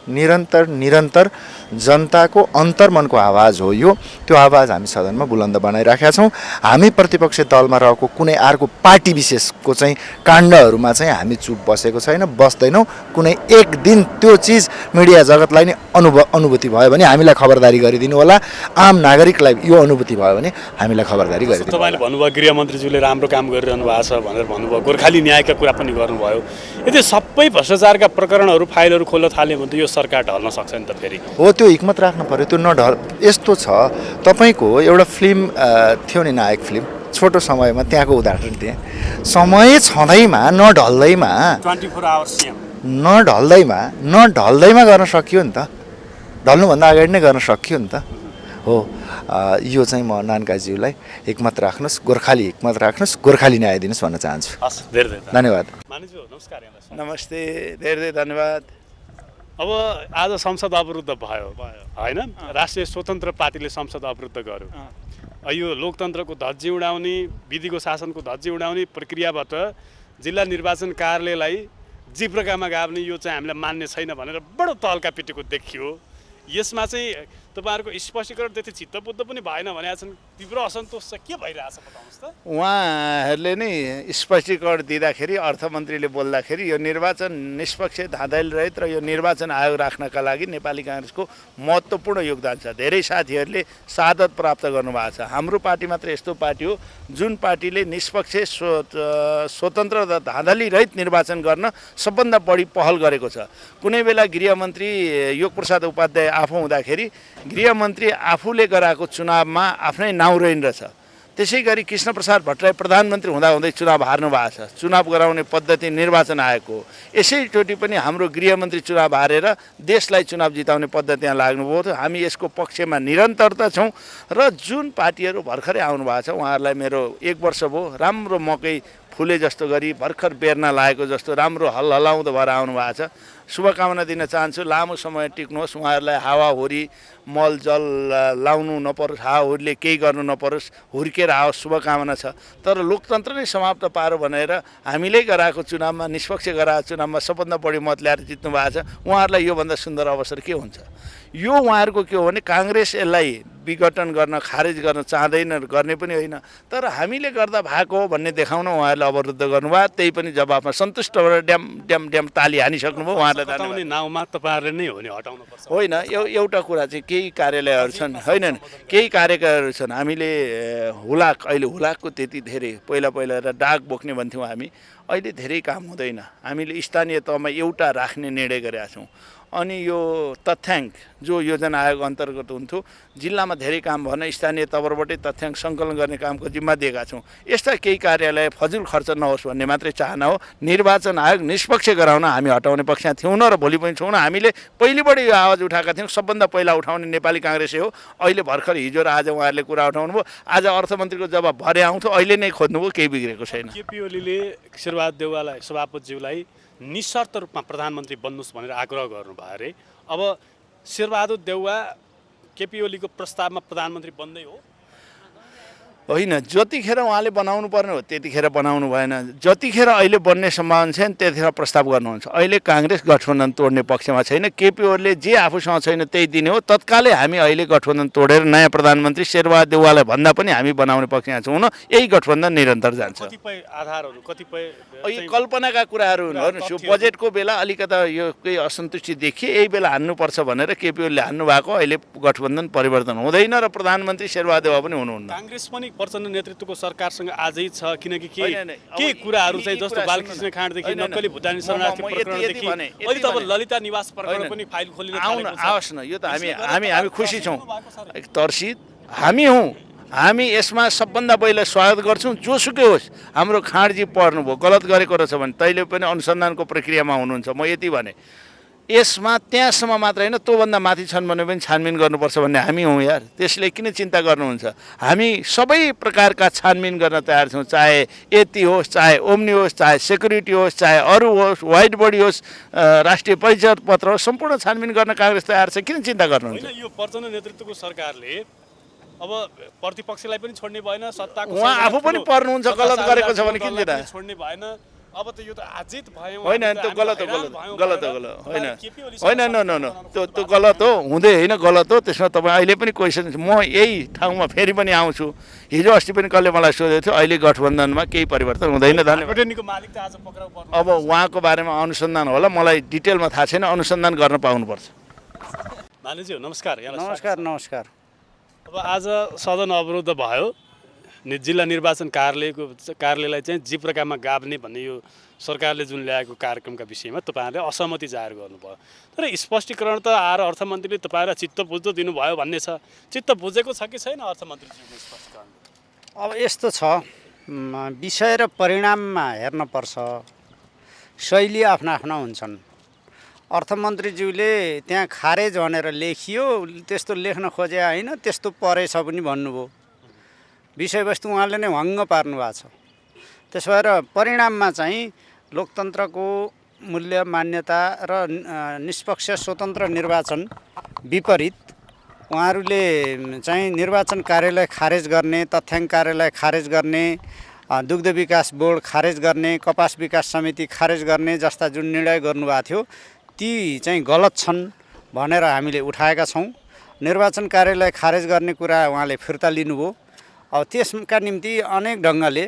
निरन्तर जनताको अन्तर्मनको आवाज हो यो। त्यो आवाज हामी सदनमा बुलन्द बनाइराखेका छौँ। हामी प्रतिपक्षी दलमा रहेको कुनै अर्को पार्टी विशेषको चाहिँ काण्डहरूमा चाहिँ हामी चुप बसेको छैन, बस्दैनौँ। कुनै एक दिन त्यो चिज मिडिया जगतलाई नै अनुभूति भयो भने हामीलाई खबरदारी गरिदिनु होला। आम नागरिकलाई यो अनुभूति भयो भने हामीलाई खबरदारी गरिदिनु होला। तपाईँले भन्नुभयो गृहमन्त्रीज्यूले राम्रो काम गरिरहनु भएको छ भनेर भन्नुभयो, गोर्खाली न्यायका कुरा पनि गर्नुभयो। यदि सबै भ्रष्टाचारका प्रकरणहरू फाइलहरू खोल्न थाल्यो भने त यो सरकार ढल्न सक्छ नि त फेरि। हो, त्यो हिक्मत राख्नु पऱ्यो। त्यो यस्तो छ, तपाईँको एउटा फिल्म थियो नि, नायक फिल्म, छोटो समयमा त्यहाँको उदाहरण दिएँ। समय छँदैमा नढल्दैमा 24 आवर्स सिएम नढल्दैमा गर्न सकियो नि त। ढल्नुभन्दा अगाडि नै गर्न सकियो नि त। हो, यो चाहिँ म नानकाज्यूलाई हिक्मत राख्नुहोस्, गोर्खाली हिक्मत राख्नुहोस्, गोर्खाली न्याय दिनुहोस् भन्न चाहन्छु। हस्, धेरै धन्यवाद। मानिसज्यू नमस्कार। नमस्ते, धेरै धन्यवाद। अब आज संसद अवरुद्ध भयो होइन, राष्ट्रिय स्वतन्त्र पार्टीले संसद अवरुद्ध गर्यो। यो लोकतन्त्रको धज्जी उडाउने, विधिको शासनको धज्जी उडाउने प्रक्रियाबाट जिल्ला निर्वाचन कार्यालयलाई जिब्रोकामा गाभ्ने यो चाहिँ हामीलाई मान्य छैन भनेर बडो तहल्का पिटेको देखियो। यसमा चाहिँ तपाईँहरूको स्पष्टीकरण त्यति चित्तबुद्ध पनि भएन भनेका छन्, तीव्र असन्तोष छ, के भइरहेछ बताउनुहोस् त। उहाँहरूले नै स्पष्टीकरण दिँदाखेरि, अर्थमन्त्रीले बोल्दाखेरि यो निर्वाचन निष्पक्ष, धाँधली रहित र यो निर्वाचन आयोग राख्नका लागि नेपाली काङ्ग्रेसको महत्त्वपूर्ण योगदान छ। धेरै साथीहरूले सादत प्राप्त गर्नुभएको छ। हाम्रो पार्टी मात्र यस्तो पार्टी हो जुन पार्टीले निष्पक्ष, स्वतन्त्र र धाँधली रहित निर्वाचन गर्न सबभन्दा बढी पहल गरेको छ। कुनै बेला गृहमन्त्री योगप्रसाद उपाध्याय आफू हुँदाखेरि गृहमन्त्री आफूले गराएको चुनावमा आफ्नै नाउँ रहेछ। त्यसै गरी कृष्णप्रसाद भट्टराई प्रधानमन्त्री हुँदाहुँदै चुनाव हार्नु भएको छ। चुनाव गराउने पद्धति निर्वाचन आयोगको। यसैचोटि पनि हाम्रो गृहमन्त्री चुनाव हारेर देशलाई चुनाव जिताउने पद्धति यहाँ लाग्नुभयो थियो। हामी यसको पक्षमा निरन्तरता छौँ र जुन पार्टीहरू भर्खरै आउनुभएको छ उहाँहरूलाई मेरो 1 वर्ष भयो, राम्रो मकै फुले जस्तो गरी भर्खर बेर्ना लागेको जस्तो राम्रो हल्लाउँदो भएर आउनुभएको छ। शुभकामना दिन चाहन्छु। लामो समय टिक्नुहोस्। उहाँहरूलाई हावाहुरी मलजल लाउनु नपरोस्, हावाहुरीले केही गर्नु नपरोस्, हुर्केर आओस्, शुभकामना छ। तर लोकतन्त्र नै समाप्त पारो भनेर हामीले गराएको चुनावमा, निष्पक्ष गराएको चुनावमा सबभन्दा बढी मत ल्याएर जित्नु भएको छ। उहाँहरूलाई योभन्दा सुन्दर अवसर के हुन्छ? यो उहाँहरूको के हो भने काङ्ग्रेस यसलाई विघटन गर्न, खारेज गर्न चाहँदैन, गर्ने पनि होइन, तर हामीले गर्दा भएको हो भन्ने देखाउन उहाँहरूले अवरुद्ध गर्नुभयो। त्यही पनि जवाफमा सन्तुष्ट भएर ड्याम ड्याम ड्याम ताली हानिसक्नुभयो। उहाँहरूलाई हटाउने नाउँमा तपाईँहरूले नै हो नि हटाउनुपर्छ होइन। एउटा कुरा चाहिँ केही कार्यालयहरू छन्, होइन केही कार्यकर्ताहरू छन्। हामीले हुलाक, अहिले हुलाकको त्यति धेरै पहिला र डाक बोक्ने भन्थ्यौँ हामी, अहिले धेरै काम हुँदैन। हामीले स्थानीय तहमा एउटा राख्ने निर्णय गरेका छौँ। अनि यो तथ्याङ्क जो योजना आयोग अन्तर्गत हुन्थ्यो, जिल्लामा धेरै काम भएन, स्थानीय तहबाटै तथ्याङ्क सङ्कलन गर्ने कामको जिम्मा दिएका छौँ। यस्ता केही कार्यालय फजुल खर्च नहोस् भन्ने मात्रै चाहना हो। निर्वाचन आयोग निष्पक्ष गराउन हामी हटाउने पक्षमा थियौँ न र भोलि पनि छौँ न। हामीले पहिलेबाट यो आवाज उठाएका थियौँ। सबभन्दा पहिला उठाउने नेपाली काङ्ग्रेसै हो। अहिले भर्खर हिजो र आज उहाँहरूले कुरा उठाउनु भयो। आज अर्थमन्त्रीको जवाब भरे आउँथ्यो, अहिले नै खोज्नुभयो, केही बिग्रेको छैन। केपी ओलीले शेरबहादुर देउवालाई, सभापतिज्यूलाई निशर्त रूपमा प्रधानमन्त्री बन्नुहोस् भनेर आग्रह गर्नुभयो अरे। अब शेरबहादुर देउवा केपी ओलीको प्रस्तावमा प्रधानमन्त्री बन्दै हो? होइन, जतिखेर उहाँले बनाउनु पर्ने हो त्यतिखेर बनाउनु भएन। जतिखेर अहिले बन्ने सम्भावना छैन त्यतिखेर प्रस्ताव गर्नुहुन्छ। अहिले काङ्ग्रेस गठबन्धन तोड्ने पक्षमा छैन। केपी ओलीले जे आफूसँग छैन त्यही दिने हो। तत्कालै हामी अहिले गठबन्धन तोडेर नयाँ प्रधानमन्त्री शेरबहादुर देउवालाई भन्दा पनि हामी बनाउने पक्षमा छौँ न। यही गठबन्धन निरन्तर जान्छ। कतिपय आधारहरू, कतिपय कल्पनाका कुराहरू हेर्नुहोस्। बजेटको बेला अलिकता यो केही असन्तुष्टि देखिए, यही बेला हान्नुपर्छ भनेर केपी ओलीले हान्नु भएको। अहिले गठबन्धन परिवर्तन हुँदैन र प्रधानमन्त्री शेरबहादुर देउवा पनि हुनुहुन्न। काङ्ग्रेस पनि प्रचण्ड नेतृत्वको सरकारसँग आजै छ, किनकि के कुराहरू चाहिँ जस्तो बालकृष्ण खाँडदेखि नक्कली भुटानी शरणार्थी प्रकरणदेखि अहिले त अब ललिता निवास प्रकरण पनि फाइल खोलिन आओस् न। यो त हामी खुसी छौँ, तर्सित हामी हौँ। हामी यसमा सबभन्दा पहिला स्वागत गर्छौँ। जोसुकै होस्, हाम्रो खाँडजी पढ्नुभयो, गलत गरेको रहेछ भने तैँले पनि अनुसन्धानको प्रक्रियामा हुनुहुन्छ। म यति भने यसमा त्यहाँसम्म मात्र होइन, त्योभन्दा माथि छन् भने पनि छानबिन गर्नुपर्छ भन्ने हामी हौँ यार। त्यसले किन चिन्ता गर्नुहुन्छ? हामी सबै प्रकारका छानबिन गर्न तयार छौँ। चाहे यति होस्, चाहे ओम्नी होस्, चाहे सेक्युरिटी होस्, चाहे अरू होस्, वाइट बडी होस्, राष्ट्रिय परिचय पत्र होस्, सम्पूर्ण छानबिन गर्न काङ्ग्रेस तयार छ। किन चिन्ता गर्नुहुन्छ? यो प्रचण्ड नेतृत्वको सरकारले अब प्रतिपक्षलाई पनि छोड्ने भएन, सत्ताको उहाँ आफू पनि पर्नुहुन्छ, गलत गरेको छ भने किन दिँदा? छोड्ने भएन। अब त यो त आजित भयो। होइन त्यो गलत हो, गलत होइन होइन न त्यो गलत हो, हुँदै होइन, गलत हो। त्यसमा तपाईँ अहिले पनि क्वेसन, म यही ठाउँमा फेरि पनि आउँछु। हिजो अस्ति पनि कसले मलाई सोधेको थियो, अहिले गठबन्धनमा केही परिवर्तन हुँदैन। धन्यवाद। मालिक त आज पक्राउ पर्नु। अब उहाँको बारेमा अनुसन्धान होला, मलाई डिटेलमा थाहा छैन, अनुसन्धान गर्न पाउनुपर्छ। मानिज्यू नमस्कार। नमस्कार। अब आज सदन अवरुद्ध भयो, जिल्ला निर्वाचन कार्यालयलाई चाहिँ जे प्रकारमा गाभ्ने भन्ने यो सरकारले जुन ल्याएको कार्यक्रमका विषयमा तपाईँहरूले असहमति जाहेर गर्नुभयो। तर स्पष्टीकरण त आएर अर्थमन्त्रीले तपाईँलाई चित्त बुझ्दो दिनुभयो भन्ने छ। चित्त बुझेको छ कि छैन अर्थमन्त्रीज्यूको स्पष्टीकरण? अब यस्तो छ, विषय र परिणाममा हेर्नुपर्छ। शैली आफ्ना आफ्ना हुन्छन्। अर्थमन्त्रीज्यूले त्यहाँ खारेज भनेर लेखियो, त्यस्तो लेख्न खोजे होइन, त्यस्तो परेछ पनि भन्नुभयो। विषयवस्तु उहाँले नै भङ्ग पार्नु भएको छ। त्यसो भएर परिणाममा चाहिँ लोकतन्त्रको मूल्य मान्यता र निष्पक्ष स्वतन्त्र निर्वाचन विपरीत उहाँहरूले चाहिँ निर्वाचन कार्यालय खारेज गर्ने, तथ्याङ्क कार्यालय खारेज गर्ने, दुग्ध विकास बोर्ड खारेज गर्ने, कपास विकास समिति खारेज गर्ने जस्ता जुन निर्णय गर्नुभएको थियो ती चाहिँ गलत छन् भनेर हामीले उठाएका छौँ। निर्वाचन कार्यालय खारेज गर्ने कुरा उहाँले फिर्ता लिनुभयो। अब त्यसका निम्ति अनेक ढङ्गले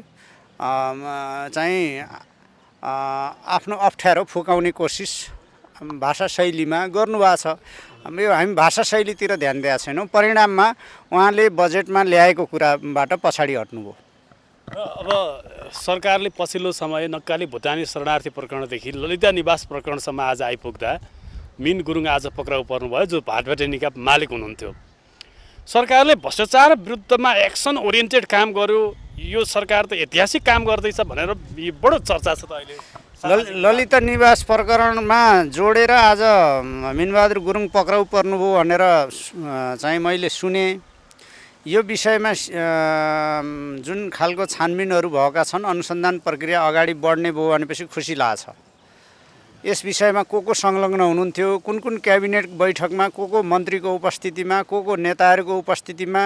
चाहिँ आफ्नो अप्ठ्यारो फुकाउने कोसिस भाषा शैलीमा गर्नुभएको छ। यो हामी भाषा शैलीतिर ध्यान दिएका छैनौँ। परिणाममा उहाँले बजेटमा ल्याएको कुराबाट पछाडि हट्नुभयो। र अब सरकारले पछिल्लो समय नक्काली भुटानी शरणार्थी प्रकरणदेखि ललिता निवास प्रकरणसम्म आज आइपुग्दा मिन गुरुङ आज पक्राउ पर्नुभयो, जो भाटभटेनीका मालिक हुनुहुन्थ्यो। सरकारले भ्रष्टाचार विरुद्धमा एक्सन ओरिएन्टेड काम गर्यो, यो सरकार त ऐतिहासिक काम गर्दैछ भनेर बडो चर्चा छ त अहिले। ललिता निवास प्रकरणमा जोडेर आज मिनबहादुर गुरुङ पक्राउ पर्नुभयो भनेर चाहिँ मैले सुने। यो विषयमा जुन खालको छानबिनहरू भएका छन्, अनुसन्धान प्रक्रिया अगाडि बढ्ने भयो भनेपछि खुसी लाग्छ। यस विषयमा को संलग्न हुनुहुन्थ्यो, कुन कुन क्याबिनेट बैठकमा को मन्त्रीको उपस्थितिमा, को नेताहरूको उपस्थितिमा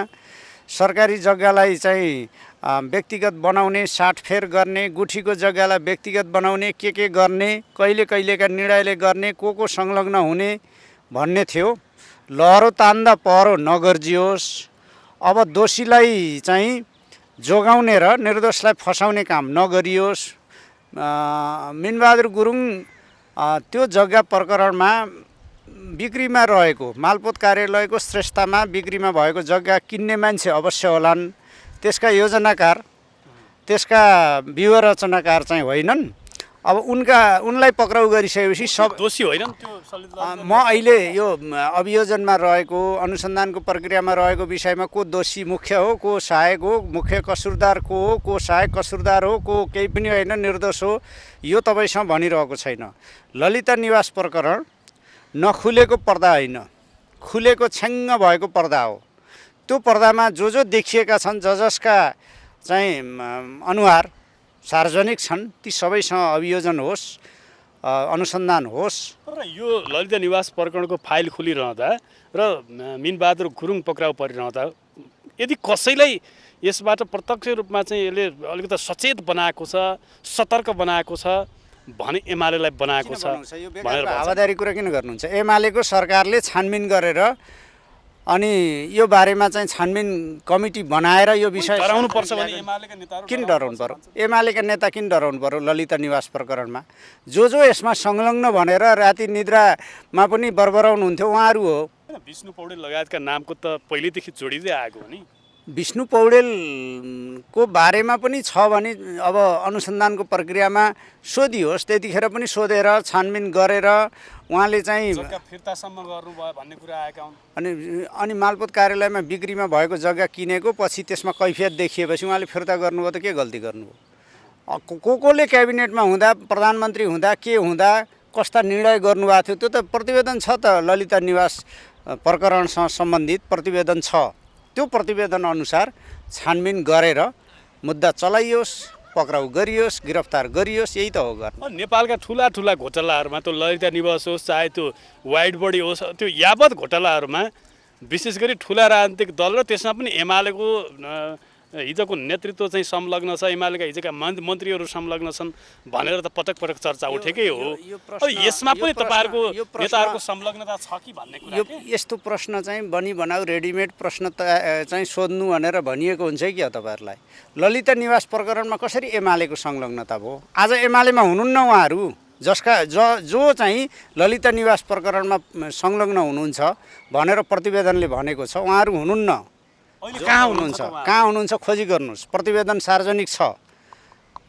सरकारी जग्गालाई चाहिँ व्यक्तिगत बनाउने, साटफेर गर्ने, गुठीको जग्गालाई व्यक्तिगत बनाउने, के गर्ने, कहिलेका निर्णयले गर्ने, को संलग्न हुने भन्ने थियो। लहरो तान्दा पहरो नगर्जियोस्। अब दोषीलाई चाहिँ जोगाउने र निर्दोषलाई फसाउने काम नगरियोस्। मिनबहादुर गुरुङ त्यो जग्गा प्रकरणमा बिक्रीमा रहेको मालपोत कार्यालयको श्रेष्ठतामा बिक्रीमा भएको जग्गा किन्ने मान्छे अवश्य होलान्। त्यसका योजनाकार, त्यसका व्यूह रचनाकार चाहिँ होइनन्। अब उनलाई पक्राउ गरिसकेपछि सब दोषी होइनन् त्यो म अहिले यो अभियोजनमा रहेको, अनुसन्धानको प्रक्रियामा रहेको विषयमा को दोषी मुख्य हो, को सहायक हो, मुख्य कसुरदार को सहायक कसुरदार हो, को केही पनि होइन, निर्दोष हो, यो तपाईँसँग भनिरहेको छैन। ललिता निवास प्रकरण नखुलेको पर्दा होइन, खुलेको छ्याङ्ग भएको पर्दा हो। त्यो पर्दामा जो देखिएका छन्, जसका चाहिँ अनुहार सार्वजनिक छन्, ती सबैसँग अभियोजन होस्, अनुसन्धान होस्। र यो ललिता निवास प्रकरणको फाइल खुलिरहँदा र मिनबहादुर गुरुङ पक्राउ परिरहँदा यदि कसैलाई यसबाट प्रत्यक्ष रूपमा चाहिँ यसले अलिकति सचेत बनाएको छ, सतर्क बनाएको छ भने एमालेलाई बनाएको छ भनेर हावादारी कुरा किन गर्नुहुन्छ? एमालेको सरकारले छानबिन गरेर अनि यो बारेमा चाहिँ छानबिन कमिटी बनाएर यो विषय डराउनु पर्छ भने एमालेका नेताहरू किन डराउनु पर्यो? एमालेका नेता किन डराउनु पर्यो? ललिता निवास प्रकरणमा जो यसमा संलग्न भनेर राति निद्रामा पनि बरबराउनुहुन्थ्यो उहाँहरू हो। विष्णु पौडेल लगायतका नामको त पहिलेदेखि जोडिँदै आएको हो नि। विष्णु पौडेलको बारेमा पनि छ भने अब अनुसन्धानको प्रक्रियामा सोधियोस्, त्यतिखेर पनि सोधेर छानबिन गरेर उहाँले चाहिँ फिर्तासम्म गर्नुभयो भन्ने कुरा आएका हुन्। अनि मालपोत कार्यालयमा बिक्रीमा भएको जग्गा किनेको पछि त्यसमा कैफियत देखिएपछि उहाँले फिर्ता गर्नुभयो त के गल्ती गर्नुभयो? कोले क्याबिनेटमा हुँदा, प्रधानमन्त्री हुँदा, के हुँदा कस्ता निर्णय गर्नुभएको थियो त्यो त प्रतिवेदन छ त। ललिता निवास प्रकरणसँग सम्बन्धित प्रतिवेदन छ। त्यो प्रतिवेदन अनुसार छानबिन गरेर मुद्दा चलाइयोस्, पक्राउ गरियोस्, गिरफ्तार गरियोस्, यही त हो गर्न। नेपालका ठुला घोटालाहरूमा त्यो ललिता निवास होस्, चाहे त्यो वाइड बडी होस्, त्यो यावत घोटालाहरूमा विशेष गरी ठुला राजनीतिक दल र त्यसमा पनि एमालेको हिजोको नेतृत्व चाहिँ संलग्न छ, एमालेका हिजोका मन्त्रीहरू संलग्न छन् भनेर त पटक पटक चर्चा उठेकै हो। अब यसमा पनि तपाईँहरूको नेताहरूको संलग्नता छ कि भन्ने कुरा यस्तो प्रश्न चाहिँ बनी बनाऊ रेडिमेड प्रश्न चाहिँ सोध्नु भनेर भनिएको हुन्छ कि तपाईँहरूलाई? ललिता निवास प्रकरणमा कसरी एमालेको संलग्नता भयो? आज एमालेमा हुनुहुन्न उहाँहरू, जो चाहिँ ललिता निवास प्रकरणमा संलग्न हुनुहुन्छ भनेर प्रतिवेदनले भनेको छ, उहाँहरू हुनुहुन्न। कहाँ हुनुहुन्छ खोजी गर्नुहोस्। प्रतिवेदन सार्वजनिक छ,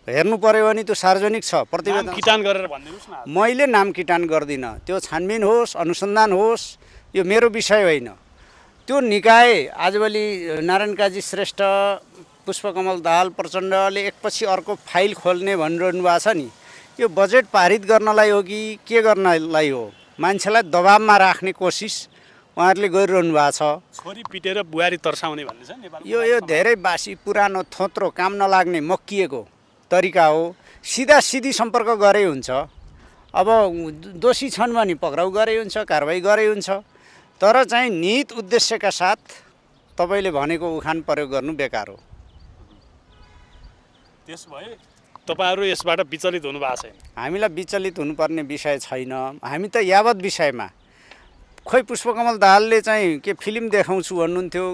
हेर्नु पर्यो भने त्यो सार्वजनिक छ प्रतिवेदन। किटान गरेर भनिदिनुहोस् न। मैले नाम किटान गर्दिनँ, त्यो छानबिन होस्, अनुसन्धान होस्, यो मेरो विषय होइन। त्यो निकाय आजभोलि नारायण काजी श्रेष्ठ, पुष्पकमल दाहाल प्रचण्डले एकपछि अर्को फाइल खोल्ने भनिरहनु भएको छ नि, यो बजेट पारित गर्नलाई हो कि के गर्नलाई हो? मान्छेलाई दबाबमा राख्ने कोसिस उहाँहरूले गरिरहनु भएको छ। छोरी पिटेर बुहारी तर्साउने भन्ने छ नेपाल। यो धेरै बासी पुरानो थोत्रो काम नलाग्ने मक्किएको तरिका हो। सिधी सम्पर्क गरे हुन्छ। अब दोषी छन् भने पक्राउ गरे हुन्छ, कारबाही गरे हुन्छ। तर चाहिँ निहित उद्देश्यका साथ तपाईँले भनेको उखान प्रयोग गर्नु बेकार हो। त्यसो भए तपाईँहरू यसबाट विचलित हुनु भएको छैन? हामीलाई विचलित हुनुपर्ने विषय छैन। हामी त यावत विषयमा खोइ पुष्पकमल दाहालले चाहिँ के फिल्म देखाउँछु भन्नुहुन्थ्यो,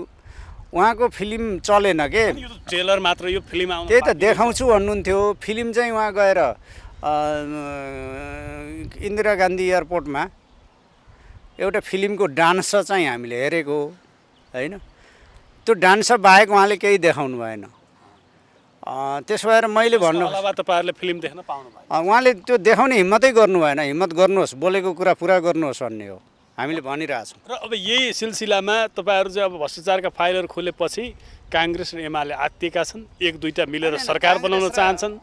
उहाँको फिल्म चलेन के, ट्रेलर मात्र यो फिल्म आउनु, त्यही त देखाउँछु भन्नुहुन्थ्यो। फिल्म चाहिँ उहाँ गएर इन्दिरा गान्धी एयरपोर्टमा एउटा फिल्मको डान्स चाहिँ हामीले हेरेको होइन। त्यो डान्स बाहेक उहाँले केही देखाउनु भएन। त्यसो भएर मैले भन्नु तपाईँहरूले फिल्म देख्न पाउनु भयो, उहाँले त्यो देखाउने हिम्मतै गर्नु भएन। हिम्मत गर्नुहोस्, बोलेको कुरा पुरा गर्नुहोस् भन्ने हो हामीले भनिरहेछौँ। र अब यही सिलसिलामा तपाईँहरू चाहिँ अब भ्रष्टाचारका फाइलहरू खोलेपछि काङ्ग्रेस र एमाले आत्तिएका छन्, एक दुईवटा मिलेर सरकार बनाउन चाहन्छन्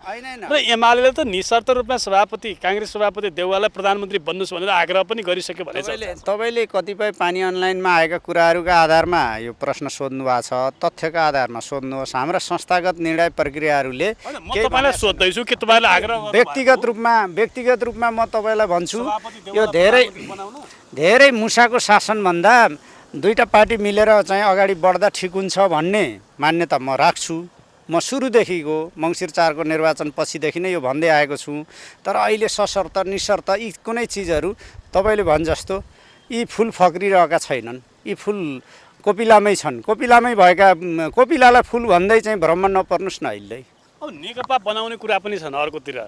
र एमाले त निशर्त रूपमा सभापति काङ्ग्रेस सभापति देउवालाई प्रधानमन्त्री बन्नुहोस् भनेर आग्रह पनि गरिसक्यो भने तपाईँले कतिपय पानी अनलाइनमा आएका कुराहरूका आधारमा यो प्रश्न सोध्नु भएको छ। तथ्यका आधारमा सोध्नुहोस्। हाम्रा संस्थागत निर्णय प्रक्रियाहरूले तपाईँलाई सोध्दैछु कि तपाईँलाई आग्रह व्यक्तिगत रूपमा म तपाईँलाई भन्छु, यो धेरै मुसाको शासनभन्दा दुईटा पार्टी मिलेर चाहिँ अगाडि बढ्दा ठिक हुन्छ भन्ने मान्यता म राख्छु। म सुरुदेखिको मङ्सिर 4 को निर्वाचन पछिदेखि नै यो भन्दै आएको छु। तर अहिले सशर्त निशर्त यी कुनै चिजहरू तपाईँले भने जस्तो यी फुल फक्रिरहेका छैनन्। यी फुल कोपिलामै छन्। कोपिलामै भएका कोपिलालाई फुल भन्दै चाहिँ भ्रम नपर्नुहोस् न। अहिले अब नेकपा बनाउने कुरा पनि छन् अर्कोतिर।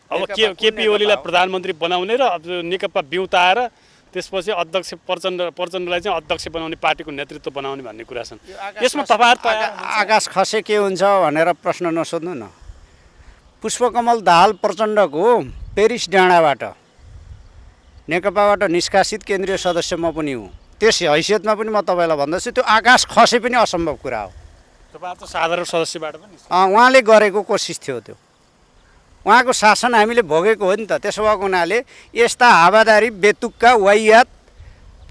अब केपी ओलीलाई प्रधानमन्त्री बनाउने र नेकपा बिउताएर त्यसपछि अध्यक्ष प्रचण्डलाई चाहिँ अध्यक्ष बनाउने, पार्टीको नेतृत्व बनाउने भन्ने कुरा छन्। यसमा तपाईँहरू आकाश खसे के हुन्छ भनेर प्रश्न नसोध्नु न। पुष्पकमल दाहाल प्रचण्डको पेरिस डाँडाबाट नेकपाबाट निष्कासित केन्द्रीय सदस्य म पनि हुँ। त्यस हैसियतमा पनि म तपाईँलाई भन्दछु त्यो आकाश खसे पनि असम्भव कुरा हो। तपाईँहरू त साधारण सदस्यबाट पनि उहाँले गरेको कोसिस थियो। त्यो उहाँको शासन हामीले भोगेको हो नि त। त्यसो भएको हुनाले यस्ता हावादारी बेतुक्का वाहियात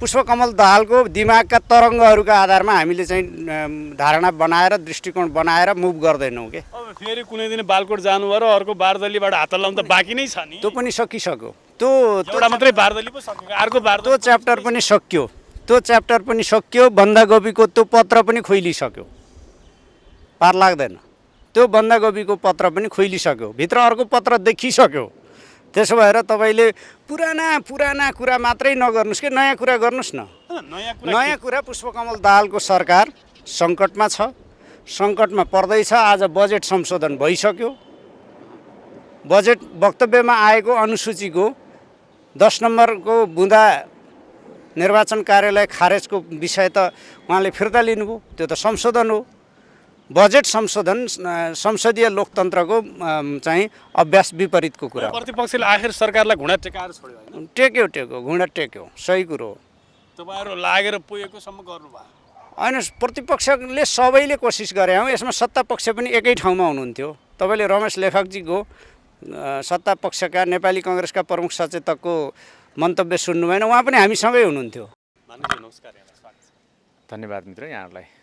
पुष्पकमल दाहालको दिमागका तरङ्गहरूका आधारमा हामीले चाहिँ धारणा बनाएर दृष्टिकोण बनाएर मुभ गर्दैनौँ के। अब फेरि कुनै दिन बालकोट जानुभयो र अर्को बारदलीबाट हात लाउनु त बाँकी नै छ नि। त्यो पनि सकिसक्यो। त्यो एउटा मात्रै बारदली पो सक्यो, अर्को बारदली त्यो च्याप्टर पनि सकियो। त्यो च्याप्टर पनि सकियो। बन्दागोपीको त्यो पत्र पनि खोलिसक्यो। पार लाग्दैन। त्यो बन्दागोपीको पत्र पनि खोलिसक्यो। भित्र अर्को पत्र देखिसक्यो। त्यसो भएर तपाईँले पुराना कुरा मात्रै नगर्नुहोस् कि नयाँ कुरा गर्नुहोस् न। नयाँ कुरा पुष्पकमल दाहालको सरकार सङ्कटमा छ, सङ्कटमा पर्दैछ। आज बजेट संशोधन भइसक्यो। बजेट वक्तव्यमा आएको अनुसूचीको 10 नम्बरको बुँदा निर्वाचन कार्यालय खारेजको विषय त उहाँले फिर्ता लिनुभयो। त्यो त संशोधन हो। बजेट संशोधन संसदीय लोकतन्त्रको चाहिँ अभ्यास विपरीतको कुरा। प्रतिपक्षले आखिर सरकारलाई घुँडा टेकाएर छोड्यो होइन? टेक्यो घुँडा टेक्यो। सही कुरो हो। तपाईँहरू लागेर पुगेकोसम्म गर्नुभयो होइन। प्रतिपक्षले सबैले कोसिस गरे हौँ। यसमा सत्ता पक्ष पनि एकै ठाउँमा हुनुहुन्थ्यो। तपाईँले रमेश लेखकजीको सत्ता पक्षका नेपाली कङ्ग्रेसका प्रमुख सचेतकको मन्तव्य सुन्नु भएन? उहाँ पनि हामीसँगै हुनुहुन्थ्यो। धन्यवाद मित्र यहाँहरूलाई।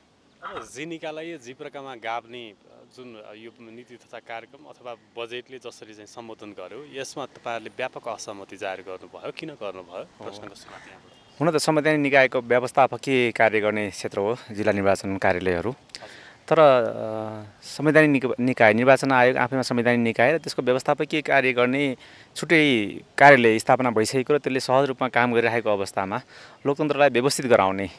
अब जिनिकालाई जिप्रकामा गाभ्ने जुन यो नीति तथा कार्यक्रम अथवा बजेटले जसरी चाहिँ सम्बोधन गर्यो, यसमा तपाईँहरूले व्यापक असहमति जाहेर गर्नुभयो। किन गर्नुभयो? प्रश्नको सुरुवात यहाँबाट। हुन त संवैधानिक निकायको व्यवस्थापकीय कार्य गर्ने क्षेत्र हो जिल्ला निर्वाचन कार्यालयहरू। तर संवैधानिक निकाय निर्वाचन आयोग आफैमा संवैधानिक निकाय र त्यसको व्यवस्थापकीय कार्य गर्ने छुट्टै कार्यालय स्थापना भइसकेको र त्यसले सहज रूपमा काम गरिरहेको अवस्थामा लोकतन्त्रलाई व्यवस्थित गराउने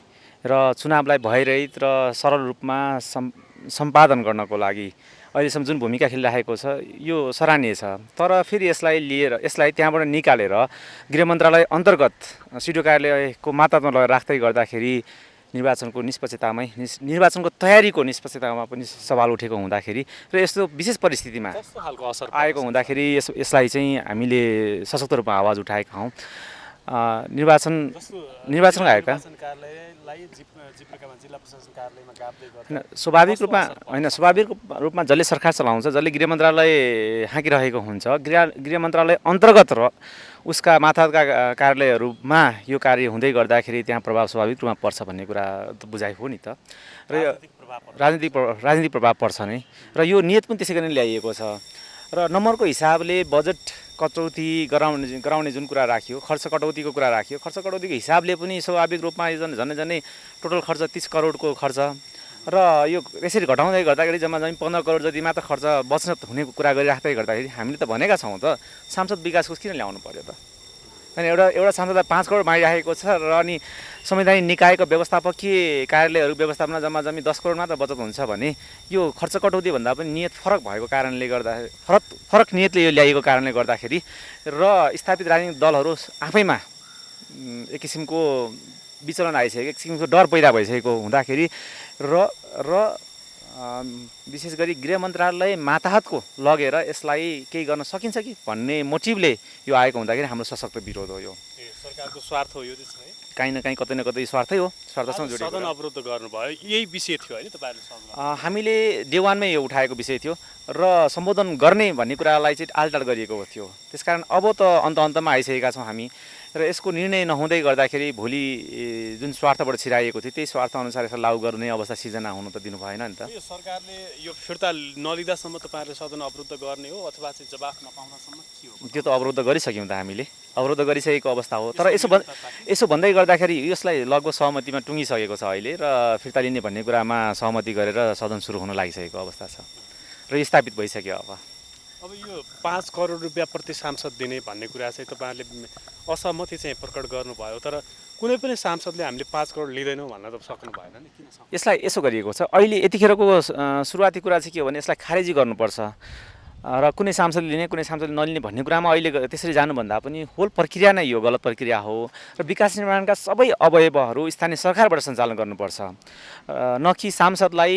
र चुनावलाई भयरहित र सरल रूपमा सम्पादन गर्नको लागि अहिलेसम्म जुन भूमिका खेलिरहेको छ यो सराहनीय छ। तर फेरि यसलाई त्यहाँबाट निकालेर गृह मन्त्रालय अन्तर्गत सिडिओ कार्यालयको मातहतमा लगेर राख्दै गर्दाखेरि निर्वाचनको निष्पक्षतामै निर्वाचनको तयारीको निष्पक्षतामा पनि सवाल उठेको हुँदाखेरि र यस्तो विशेष परिस्थितिमा कस्तो खालको असर आएको हुँदाखेरि यसलाई चाहिँ हामीले सशक्त रूपमा आवाज उठाएका हौँ। निर्वाचन आयोगका स्वाभाविक रूपमा जसले सरकार चलाउँछ, जसले गृह मन्त्रालय हाँकिरहेको हुन्छ, गृह मन्त्रालय अन्तर्गत र उसका माथाका कार्यालयहरूमा यो कार्य हुँदै गर्दाखेरि त्यहाँ प्रभाव स्वाभाविक रूपमा पर्छ भन्ने कुरा त बुझाइ हो नि त। र राजनीतिक प्रभाव पर्छ नै र यो नियत पनि त्यसै गरी ल्याइएको छ। र नम्बरको हिसाबले बजेट कटौती गराउने जुन कुरा राखियो, खर्च कटौतीको कुरा राखियो, खर्च कटौतीको हिसाबले पनि स्वाभाविक रूपमा झन्डै टोटल खर्च 30 करोडको खर्च र यो यसरी घटाउँदै गर्दाखेरि जम्मा 15 करोड जति मात्र खर्च बचत हुने कुरा गरिराख्दै गर्दाखेरि हामीले त भनेका छौँ त सांसद विकास कोष किन ल्याउनु पर्यो त। अनि एउटा सांसदलाई 5 करोड मागिराखेको छ र अनि संवैधानिक निकायको व्यवस्थापकीय कार्यालयहरू व्यवस्थापनमा जम्मा 10 करोड मात्र बचत हुन्छ भने यो खर्च कटौती भन्दा पनि नियत फरक भएको कारणले गर्दा फरक नियतले यो ल्याइएको कारणले गर्दाखेरि र स्थापित राजनीतिक दलहरू आफैमा एक किसिमको विचलन आइसकेको, एक किसिमको डर पैदा भइसकेको हुँदाखेरि र विशेष गरी गृह मन्त्रालय मातहतको लगेर यसलाई केही गर्न सकिन्छ कि भन्ने मोटिभले यो आएको हुँदाखेरि हाम्रो सशक्त विरोध हो। यो सरकारको स्वार्थ हो, यो चाहिँ काहीँ न काहीँ कतै न कतै स्वार्थै हो, स्वार्थसँग जोडिएको। सदन अवरुद्ध गर्नुभयो, यही विषय थियो होइन तपाईँहरूले? हामीले देवानमै यो उठाएको विषय थियो र सम्बोधन गर्ने भन्ने कुरालाई चाहिँ आलटाल गरिएको थियो। त्यसकारण अब त अन्तमा आइसकेका छौँ हामी र यसको निर्णय नहुँदै गर्दाखेरि भोलि जुन स्वार्थबाट छिराइएको थियो त्यही स्वार्थ अनुसार यसलाई लागू गर्ने अवस्था सिर्जना हुनु त दिनु भएन नि त। यो सरकारले यो फिर्ता नलिँदासम्म तपाईँहरूले सदन अवरुद्ध गर्ने हो अथवा चाहिँ जवाफ नपाउँदासम्म के हो? त्यो त अवरुद्ध गरिसक्यौँ त हामीले, अवरुद्ध गरिसकेको अवस्था हो। तर यसो भन्दै गर्दाखेरि यसलाई लगभग सहमतिमा टुङ्गिसकेको छ अहिले र फिर्ता लिने भन्ने कुरामा सहमति गरेर सदन सुरु हुन लागिसकेको अवस्था छ र स्थापित भइसक्यो। अब यो 5 करोड रुपियाँ प्रति सांसद दिने भन्ने कुरा चाहिँ तपाईँहरूले असहमति चाहिँ प्रकट गर्नुभयो, तर कुनै पनि सांसदले हामीले 5 करोड लिँदैनौँ भन्न त सक्नु भएन नि, किन? यसलाई यसो गरिएको छ अहिले यतिखेरको सुरुवाती कुरा चाहिँ के हो भने यसलाई खारेजी गर्नुपर्छ र कुनै सांसदले लिने कुनै सांसदले नलिने भन्ने कुरामा अहिले त्यसरी जानुभन्दा पनि होल प्रक्रिया नै यो गलत प्रक्रिया हो र विकास निर्माणका सबै अवयवहरू स्थानीय सरकारबाट सञ्चालन गर्नुपर्छ, न कि सांसदलाई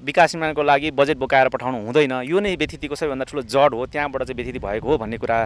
विकास निर्माणको लागि बजेट बोकाएर पठाउनु हुँदैन। यो नै व्यतिथिको सबैभन्दा ठुलो जड हो, त्यहाँबाट चाहिँ व्यतिथि भएको हो भन्ने कुरा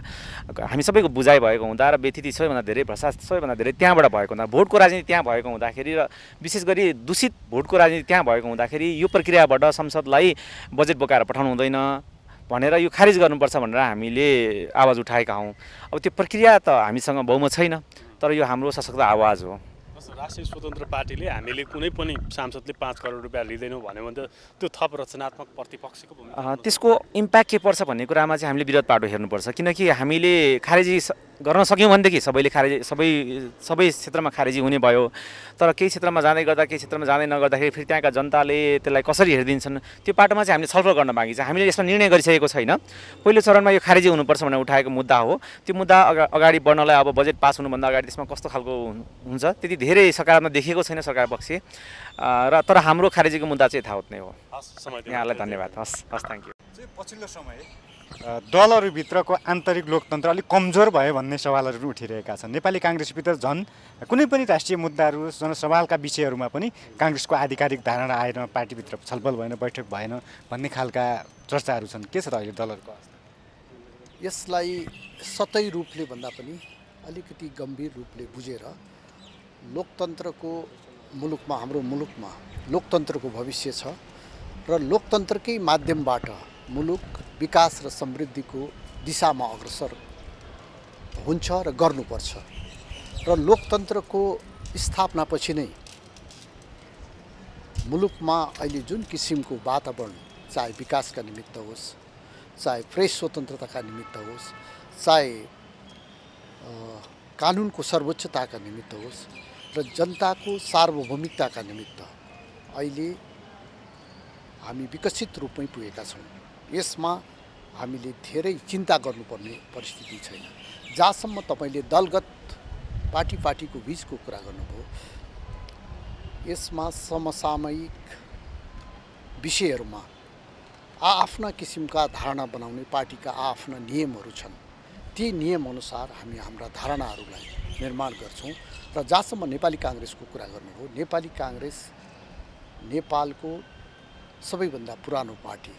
हामी सबैको बुझाइ भएको हुँदा र व्यतिथि सबैभन्दा धेरै भ्रष्टाचार सबैभन्दा धेरै त्यहाँबाट भएको हुँदा, भोटको राजनीति त्यहाँ भएको हुँदाखेरि र विशेष गरी दूषित भोटको राजनीति त्यहाँ भएको हुँदाखेरि यो प्रक्रियाबाट संसदलाई बजेट बोकाएर पठाउनु हुँदैन भनेर यो खारिज गर्नुपर्छ भनेर हामीले आवाज उठाएका हौँ। अब त्यो प्रक्रिया त हामीसँग बहुमत छैन, तर यो हाम्रो सशक्त आवाज हो। राष्ट्रिय स्वतन्त्र पार्टीले हामीले कुनै पनि सांसदले 5 करोड रुपियाँ लिँदैनौँ भन्यो भने त त्यो थप रचनात्मक प्रतिपक्षको भूमिका त्यसको इम्प्याक्ट के पर्छ भन्ने कुरामा चाहिँ हामीले विरोध पाटो हेर्नुपर्छ, किनकि हामीले खारेजी गर्न सक्यौँ भनेदेखि सबै क्षेत्रमा खारेजी हुने भयो, तर केही क्षेत्रमा जाँदै गर्दा केही क्षेत्रमा जाँदै नगर्दाखेरि फेरि त्यहाँका जनताले त्यसलाई कसरी हेरिदिन्छन् त्यो पाटोमा चाहिँ हामीले छलफल गर्न बाँकी छ। हामीले यसमा निर्णय गरिसकेको छैन, पहिलो चरणमा यो खारेजी हुनुपर्छ भनेर उठाएको मुद्दा हो। त्यो मुद्दा अगाडि बढ्नलाई अब बजेट पास हुनुभन्दा अगाडि त्यसमा कस्तो खालको हुन्छ त्यति धेरै सकारात्मक देखिएको छैन सरकार पक्ष र तर हाम्रो खारेजीको मुद्दा चाहिँ यथावत नै हो। यहाँलाई धन्यवाद। हस् थ्याङ्क यू। पछिल्लो समय दलहरूभित्रको आन्तरिक लोकतन्त्र अलिक कमजोर भयो भन्ने सवालहरू उठिरहेका छन्। नेपाली काङ्ग्रेसभित्र झन् कुनै पनि राष्ट्रिय मुद्दाहरू जनसवालका विषयहरूमा पनि काङ्ग्रेसको आधिकारिक धारणा आएन, पार्टीभित्र छलफल भएन, बैठक भएन भन्ने खालका चर्चाहरू छन्। के छ त अहिले दलहरूको अवस्था? यसलाई सतै रूपले भन्दा पनि अलिकति गम्भीर रूपले बुझेर लोकतन्त्रको मुलुकमा हाम्रो मुलुकमा लोकतन्त्रको भविष्य छ र लोकतन्त्रकै माध्यमबाट मुलुक विकास र समृद्धिको दिशामा अग्रसर हुन्छ र गर्नुपर्छ र लोकतन्त्रको स्थापनापछि नै मुलुकमा अहिले जुन किसिमको वातावरण चाहे विकासका निमित्त होस्, चाहे प्रेस स्वतन्त्रताका निमित्त होस्, चाहे कानुनको सर्वोच्चताका निमित्त होस् र जनताको सार्वभौमिकताका निमित्त अहिले हामी विकसित रूपमै पुगेका छौँ। यसमा हामीले धेरै चिन्ता गर्नुपर्ने परिस्थिति छैन। जहाँसम्म तपाईँले दलगत पार्टीको बिचको कुरा गर्नुभयो, यसमा समसामयिक विषयहरूमा आफ्ना किसिमका धारणा बनाउने पार्टीका आफ्ना नियमहरू छन्। ती नियमअनुसार हामी हाम्रा धारणाहरूलाई निर्माण गर्छौँ। र जहाँसम्म नेपाली काङ्ग्रेसको कुरा गर्नुभयो, नेपाली काङ्ग्रेस नेपालको सबैभन्दा पुरानो पार्टी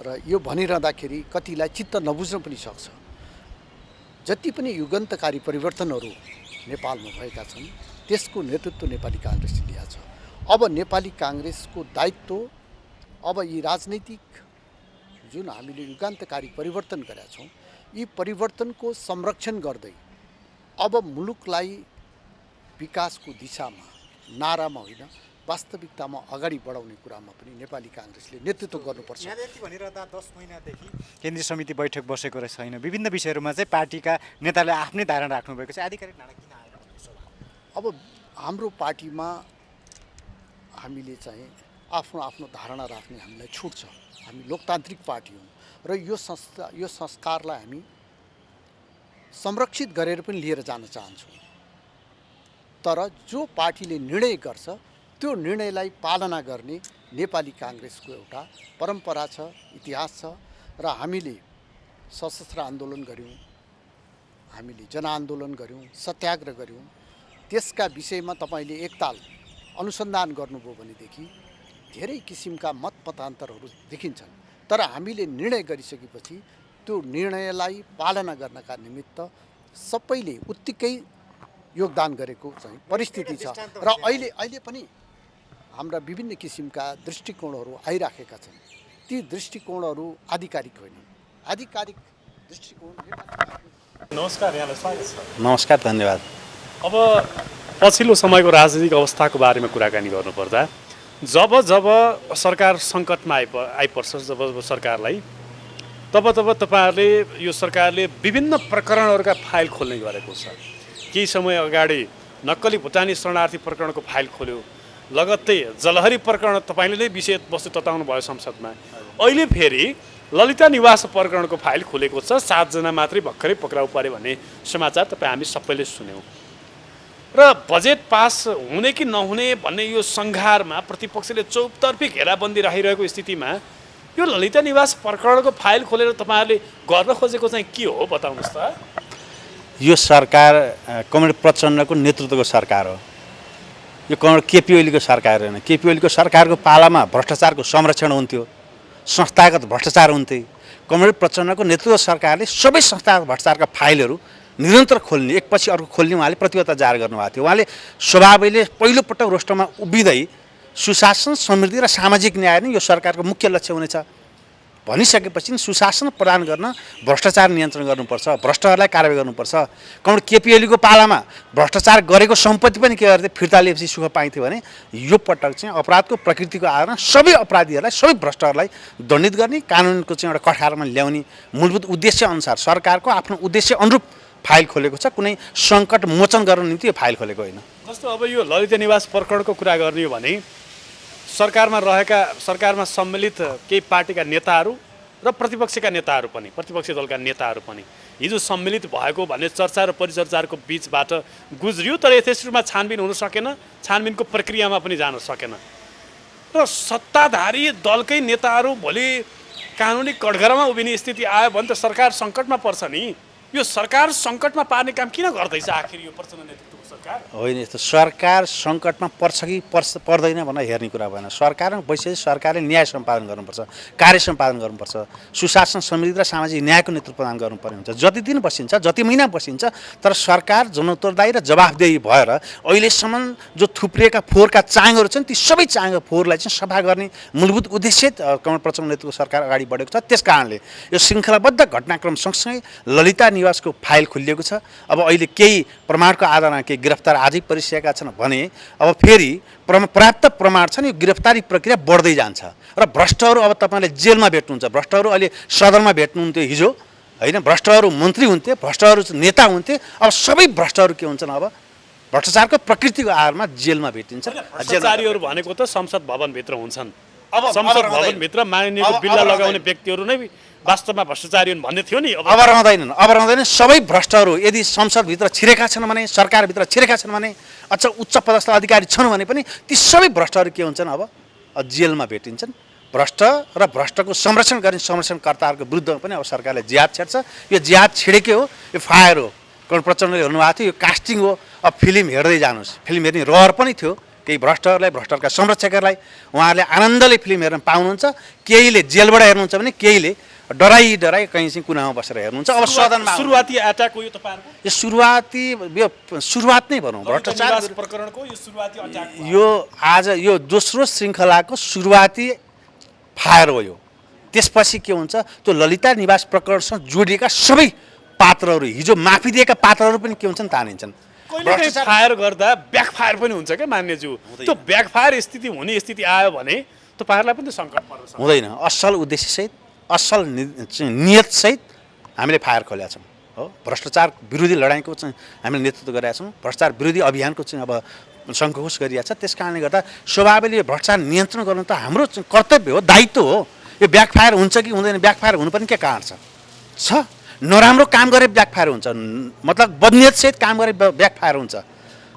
र यो भनिरहँदाखेरि कतिलाई चित्त नबुझ्न पनि सक्छ। जति पनि युगान्तकारी परिवर्तनहरू नेपालमा भएका छन् त्यसको नेतृत्व नेपाली काङ्ग्रेसले लिएको छ। अब नेपाली काङ्ग्रेसको दायित्व अब यी राजनैतिक जुन हामीले युगान्तकारी परिवर्तन गरेका छौँ, यी परिवर्तनको संरक्षण गर्दै अब मुलुकलाई विकासको दिशामा, नारामा होइन वास्तविकतामा अगाडि बढाउने कुरामा पनि नेपाली काङ्ग्रेसले नेतृत्व गर्नुपर्छ। यहाँले यति भनिरहँदा 10 महिनादेखि केन्द्रीय समिति बैठक बसेको छैन। विभिन्न विषयहरूमा चाहिँ पार्टीका नेताले आफ्नै धारणा राख्नुभएको छ। आधिकारिक धारणा किन आएर? अब हाम्रो पार्टीमा हामीले चाहिँ आफ्नो धारणा राख्ने हामीलाई छुट छ। हामी लोकतान्त्रिक पार्टी हौँ र यो संस्कारलाई हामी संरक्षित गरेर पनि लिएर जान चाहन्छौँ। तर जो पार्टीले निर्णय गर्छ त्यो निर्णयलाई पालना गर्ने नेपाली काङ्ग्रेसको एउटा परम्परा छ, इतिहास छ। र हामीले सशस्त्र आन्दोलन गऱ्यौँ, हामीले जनआन्दोलन गऱ्यौँ, सत्याग्रह गऱ्यौँ। त्यसका विषयमा तपाईँले एकताल अनुसन्धान गर्नुभयो भनेदेखि धेरै किसिमका मत मतान्तरहरू देखिन्छन्। तर हामीले निर्णय गरिसकेपछि त्यो निर्णयलाई पालना गर्नका निमित्त सबैले उत्तिकै योगदान गरेको चाहिँ परिस्थिति छ। र अहिले पनि हाम्रा विभिन्न किसिमका दृष्टिकोणहरू आइराखेका छन्। ती दृष्टिकोणहरू आधिकारिक होइनन्। आधिकारिक दृष्टिकोण। नमस्कार, यहाँलाई स्वागत छ। नमस्कार, धन्यवाद। अब पछिल्लो समयको राजनीतिक अवस्थाको बारेमा कुराकानी गर्नुपर्दा जब सरकार सङ्कटमा आइपर्छ, जब सरकारलाई तब तपाईँहरूले यो सरकारले विभिन्न प्रकरणहरूका फाइल खोल्ने गरेको छ। केही समय अगाडि नक्कली भुटानी शरणार्थी प्रकरणको फाइल खोल्यो, लगत्तै जलहरी प्रकरण तपाईँले नै विषय वस्तु तताउनु भयो संसदमा। अहिले फेरि ललिता निवास प्रकरणको फाइल खुलेको छ। 7 जना मात्रै भर्खरै पक्राउ परे भन्ने समाचार हामी सबैले सुन्यौँ। र बजेट पास हुने कि नहुने भन्ने यो सङ्घारमा प्रतिपक्षले चौतर्फी घेराबन्दी राखिरहेको स्थितिमा यो ललिता निवास प्रकरणको फाइल खोलेर तपाईँहरूले गर्न खोजेको चाहिँ के हो, बताउनुहोस् त। यो सरकार कमरेड प्रचण्डको नेतृत्वको सरकार हो। यो कमरेड केपी ओलीको सरकार होइन। केपी ओलीको सरकारको पालामा भ्रष्टाचारको संरक्षण हुन्थ्यो, संस्थागत भ्रष्टाचार हुन्थे। कमरेड प्रचण्डको नेतृत्व सरकारले सबै संस्थागत भ्रष्टाचारका फाइलहरू निरन्तर खोल्ने, एकपछि अर्को खोल्ने उहाँले प्रतिबद्धता जाहेर गर्नुभएको थियो। उहाँले स्वभावैले पहिलोपटक रोस्टरमा उभिँदै सुशासन, समृद्धि र सामाजिक न्याय नै यो सरकारको मुख्य लक्ष्य हुनेछ भनिसकेपछि सुशासन प्रदान गर्न भ्रष्टाचार नियन्त्रण गर्नुपर्छ, भ्रष्टहरूलाई कारबाही गर्नुपर्छ। कमरेड केपी ओलीको पालामा भ्रष्टाचार गरेको सम्पत्ति पनि के गर्थे, फिर्ता लिएपछि सुख पाइन्थ्यो भने यो पटक चाहिँ अपराधको प्रकृतिको आधारमा सबै अपराधीहरूलाई, सबै भ्रष्टहरूलाई दण्डित गर्ने, कानुनको चाहिँ एउटा कठारमा ल्याउने मूलभूत उद्देश्य अनुसार सरकारको आफ्नो उद्देश्य अनुरूप फाइल खोलेको छ। कुनै सङ्कट मोचन गर्न निम्ति यो फाइल खोलेको होइन। जस्तो अब यो ललिता निवास प्रकरणको कुरा गर्ने हो भने सरकारमा सम्मिलित केही पार्टीका नेताहरू र प्रतिपक्षका नेताहरू पनि, प्रतिपक्षी दलका नेताहरू पनि हिजो सम्मिलित भएको भन्ने चर्चा र परिचर्चाको बिचबाट गुज्रियो। तर यथेष्ट रूपमा छानबिन हुन सकेन, छानबिनको प्रक्रियामा पनि जान सकेन। र सत्ताधारी दलकै नेताहरू भोलि कानुनी कठघरामा उभिने स्थिति आयो भने त सरकार सङ्कटमा पर्छ नि। यो सरकार सङ्कटमा पार्ने काम किन गर्दैछ आखिर यो प्रचण्ड नेतृत्वको सरकार? होइन, यस्तो सरकार सङ्कटमा पर्छ कि पर्दैन भनेर हेर्ने कुरा भएन। सरकारमा बसेपछि सरकारले न्याय सम्पादन गर्नुपर्छ, कार्य सम्पादन गर्नुपर्छ, सुशासन, समृद्धि र सामाजिक न्यायको नेतृत्व प्रदान गर्नुपर्ने हुन्छ। जति दिन बसिन्छ, जति महिना बसिन्छ, तर सरकार जनोत्तरदायी र जवाफदेही भएर अहिलेसम्म जो थुप्रिएका फोहोरका चाङहरू छन् ती सबै चाङ फोहोरलाई चाहिँ सफा गर्ने मूलभूत उद्देश्य कमरेड प्रचण्ड नेतृत्वको सरकार अगाडि बढेको छ। त्यस कारणले यो श्रृङ्खलाबद्ध घटनाक्रम सँगसँगै ललिता निवासको फाइल खुलिएको छ। अब अहिले केही प्रमाणको आधारमा केही गिरफ्तार आजै परिसकेका छन् भने अब फेरि पर्याप्त प्रमाण छन्, यो गिरफ्तारी प्रक्रिया बढ्दै जान्छ। र भ्रष्टहरू अब तपाईँले जेलमा भेट्नुहुन्छ, भ्रष्टहरू अहिले सदनमा भेट्नुहुन्थ्यो हिजो होइन भ्रष्टहरू मन्त्री हुन्थे, भ्रष्टहरू नेता हुन्थे। अब सबै भ्रष्टहरू के हुन्छन्, अब भ्रष्टाचारको प्रकृतिको आधारमा जेलमा भेटिन्छन्। भ्रष्टाचारीहरू भनेको त संसद भवनभित्र हुन्छन्। अब संसद भवनभित्र माननीयको बिल्ला लगाउने व्यक्तिहरू नै वास्तवमा भ्रष्टाचारी हुन् भन्ने थियो नि। अब रहँदैनन्। सबै भ्रष्टहरू यदि संसदभित्र छिरेका छन् भने, सरकारभित्र छिरेका छन् भने, अच्छा उच्च पदस्थ अधिकारी छन् भने पनि ती सबै भ्रष्टहरू के हुन्छन्, अब जेलमा भेटिन्छन्। भ्रष्ट र भ्रष्टको संरक्षण गर्ने संरक्षणकर्ताहरूको विरुद्धमा पनि अब सरकारले जिहाद छेड्छ। यो जिहाद छिडेकै हो, यो फायर हो। कर्ण प्रचण्डले हेर्नुभएको थियो, यो कास्टिङ हो। अब फिल्म हेर्दै जानुहोस्, फिल्म हेर्ने रहर पनि थियो केही भ्रष्टहरूलाई, भ्रष्टहरूका संरक्षकहरूलाई। उहाँहरूले आनन्दले फिल्म हेर्न पाउनुहुन्छ। केहीले जेलबाट हेर्नुहुन्छ भने केहीले डराई कहीँ चाहिँ कुनामा बसेर हेर्नुहुन्छ। अब सदनमा सुरुवाती एट्याक हो यो तपाईँहरूको? यो सुरुवात नै भनौँ भ्रष्टाचार प्रकरणको यो सुरुवाती अट्याक। यो आज यो दोस्रो श्रृङ्खलाको सुरुवाती फायर हो यो। त्यसपछि के हुन्छ, त्यो ललिता निवास प्रकरणसँग जोडिएका सबै पात्रहरू, हिजो माफी दिएका पात्रहरू पनि के हुन्छन्, तानिन्छन्। कहिले फायर गर्दा ब्याकफायर पनि हुन्छ क्या मान्यज्यू? त्यो ब्याकफायर स्थिति हुने स्थिति आयो भने तपाईँहरूलाई पनि सङ्कट पर्छ। हुँदैन। असल उद्देश्यसहित, असल नियतसहित हामीले फायर खोलेका छौँ हो। भ्रष्टाचार विरोधी लडाइँको चाहिँ हामीले नेतृत्व गरेका छौँ। भ्रष्टाचार विरोधी अभियानको चाहिँ अब सङ्घोष गरिएको छ। त्यस कारणले गर्दा स्वाभाविकले यो भ्रष्टाचार नियन्त्रण गर्नु त हाम्रो कर्तव्य हो, दायित्व हो। यो ब्याकफायर हुन्छ कि हुँदैन, ब्याकफायर हुनु पनि के कारण छ? नराम्रो काम गरे ब्याकफायर हुन्छ, मतलब बदनियतसहित काम गरे ब्याकफायर हुन्छ,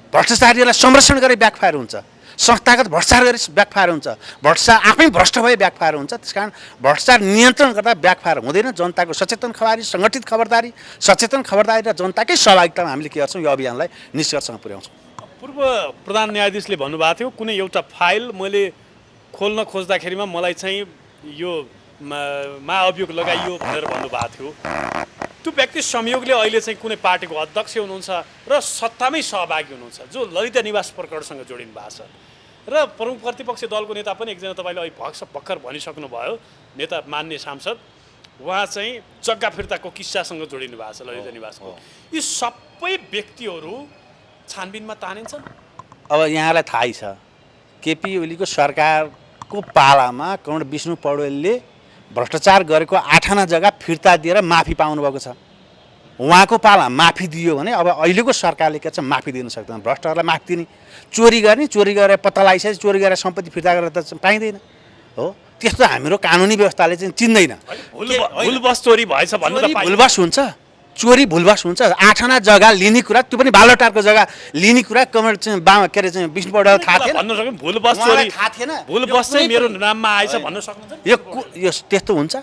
भ्रष्टाचारीहरूलाई संरक्षण गरे ब्याकफायर हुन्छ, संस्थागत भ्रष्टाचार गरे ब्याकफायर हुन्छ, भ्रष्टाचार आफै भ्रष्ट भए ब्याकफायर हुन्छ। त्यस कारण भ्रष्टाचार नियन्त्रण गर्दा ब्याकफायर हुँदैन। जनताको सचेतन खबरदारी, सङ्गठित खबरदारी, सचेतन खबरदारी र जनताकै सहभागितामा हामीले के गर्छौँ, यो अभियानलाई निष्कर्षमा पुर्याउँछौँ। पूर्व प्रधान न्यायाधीशले भन्नुभएको थियो कुनै एउटा फाइल मैले खोल्न खोज्दाखेरिमा मलाई चाहिँ यो महाअभियोग लगाइयो भनेर भन्नुभएको थियो। त्यो व्यक्ति संयोगले अहिले चाहिँ कुनै पार्टीको अध्यक्ष हुनुहुन्छ र सत्तामै सहभागी हुनुहुन्छ, जो ललिता निवास प्रकरणसँग जोडिनु भएको छ। र प्रमुख प्रतिपक्षी दलको नेता पनि एकजना तपाईँले अहिले भर्खर भनिसक्नुभयो, नेता मान्य सांसद, उहाँ चाहिँ जग्गा फिर्ताको किस्सासँग जोडिनु भएको छ ललिता निवासको। यी सबै व्यक्तिहरू छानबिनमा तानिन्छन्। अब यहाँलाई थाहै छ, केपी ओलीको सरकारको पालामा कर्ण विष्णु पौडेलले भ्रष्टाचार गरेको 8 आना जग्गा फिर्ता दिएर माफी पाउनुभएको छ। उहाँको पालामा माफी दियो भने अब अहिलेको सरकारले के छ, माफी दिन सक्दैन। भ्रष्टहरूलाई माफी दिने, चोरी गर्ने, चोरी गरेर पत्ता लगाइसकेपछि चोरी गरेर सम्पत्ति फिर्ता गरेर त पाइँदैन हो। त्यस्तो हाम्रो कानुनी व्यवस्थाले चाहिँ चिन्दैन। भुलबस चोरी भएछ भन्नु त भुलबस हुन्छ, चोरी भुलबस हुन्छ। 8 आना जग्गा लिने कुरा, त्यो पनि बालोटारको जग्गा लिने कुरा कमेन्ट चाहिँ के अरे चाहिँ विष्णु पौडेल थाहा थिएन, भन्नु सक्नु? भुलबस चोरी थाहा थिएन, भुलबस चाहिँ मेरो नाममा आएछ भन्नु सक्नुहुन्छ? यो त्यस्तो हुन्छ,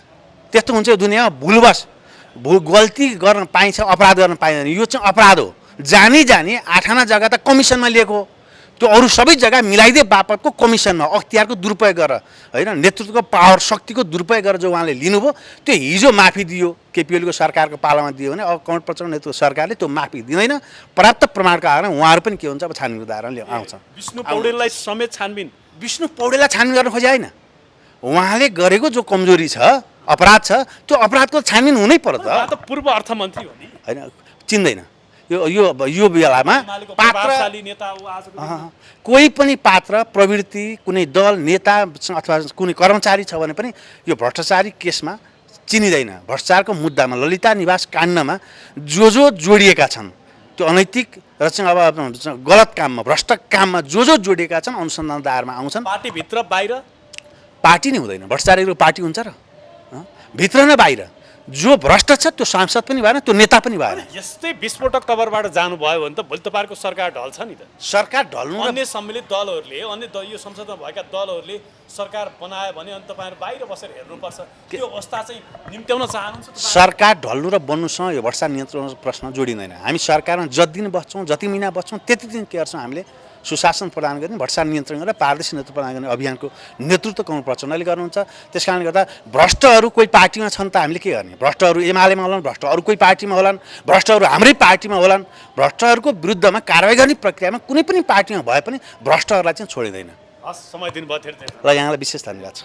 त्यस्तो हुन्छ यो दुनियाँमा। भुलबस गल्ती गर्न पाइन्छ, अपराध गर्न पाइँदैन। यो चाहिँ अपराध हो। जानी 8 आना जग्गा त कमिसनमा लिएको हो, त्यो अरू सबै जग्गा मिलाइदिए बापतको कमिसनमा अख्तियारको दुरुपयोग गरेर, होइन नेतृत्वको पावर शक्तिको दुरुपयोग गरेर जो उहाँले लिनुभयो, त्यो हिजो माफी दियो केपी ओलीको सरकारको पालामा दियो भने अब कर्ण प्रचण्ड नेतृत्व सरकारले त्यो माफी दिँदैन। पर्याप्त प्रमाणका आधारमा उहाँहरू पनि के हुन्छ, अब छानबिनको दायरामा आउँछ। विष्णु पौडेललाई समेत छानबिन? विष्णु पौडेललाई छानबिन गर्न खोजे होइन, उहाँले गरेको जो कमजोरी छ, अपराध छ, त्यो अपराधको छानबिन हुनै पर्यो त। पूर्व अर्थमन्त्री हो नि, होइन चिन्दैन। यो बेलामा पात्र कोही पनि पात्र प्रवृत्ति, कुनै दल नेता अथवा कुनै कर्मचारी छ भने पनि यो भ्रष्टाचारी केसमा चिनिँदैन। भ्रष्टाचारको मुद्दामा, ललिता निवास काण्डमा जो जोडिएका छन्, त्यो अनैतिक र चाहिँ अब गलत काममा, भ्रष्ट काममा जो जोडिएका छन् अनुसन्धान दायरामा आउँछन्। पार्टीभित्र बाहिर पार्टी नै हुँदैन, भ्रष्टाचारीको पार्टी हुन्छ र? भित्र न बाहिर जो भ्रष्ट छ त्यो सांसद पनि भएन, त्यो नेता पनि भएन। यस्तै विस्फोटक तवरबाट जानुभयो भने त भोलि तपाईँहरूको सरकार ढल्छ नि त। सरकार ढल्नु, अन्य सम्मिलित दलहरूले, अन्य यो संसदमा भएका दलहरूले सरकार बनायो भने अनि तपाईँहरू बाहिर बसेर हेर्नुपर्छ। त्यो अवस्था चाहिँ निम्त्याउन चाहनुहुन्छ? सरकार ढल्नु र बन्नुसँग यो भ्रष्टाचार नियन्त्रण प्रश्न जोडिँदैन। हामी सरकारमा जति दिन बस्छौँ, जति महिना बस्छौँ, त्यति दिन के गर्छौँ, हामीले सुशासन प्रदान गर्ने, भ्रष्टाचार नियन्त्रण गरेर पारदर्शी नेतृत्व प्रदान गर्ने अभियानको नेतृत्व कर्ण प्रचण्डले गर्नुहुन्छ। त्यस कारणले गर्दा भ्रष्टहरू कोही पार्टीमा छन् त हामीले के गर्ने? भ्रष्टहरू एमालेमा होलान्, भ्रष्ट अरू कोही पार्टीमा होलान्, भ्रष्टहरू हाम्रै पार्टीमा होलान्। भ्रष्टहरूको विरुद्धमा कारवाही गर्ने प्रक्रियामा कुनै पनि पार्टीमा भए पनि भ्रष्टहरूलाई चाहिँ छोडिँदैन। हस्, समय दिनुभयो, धेरै ल यहाँलाई विशेष धन्यवाद छ।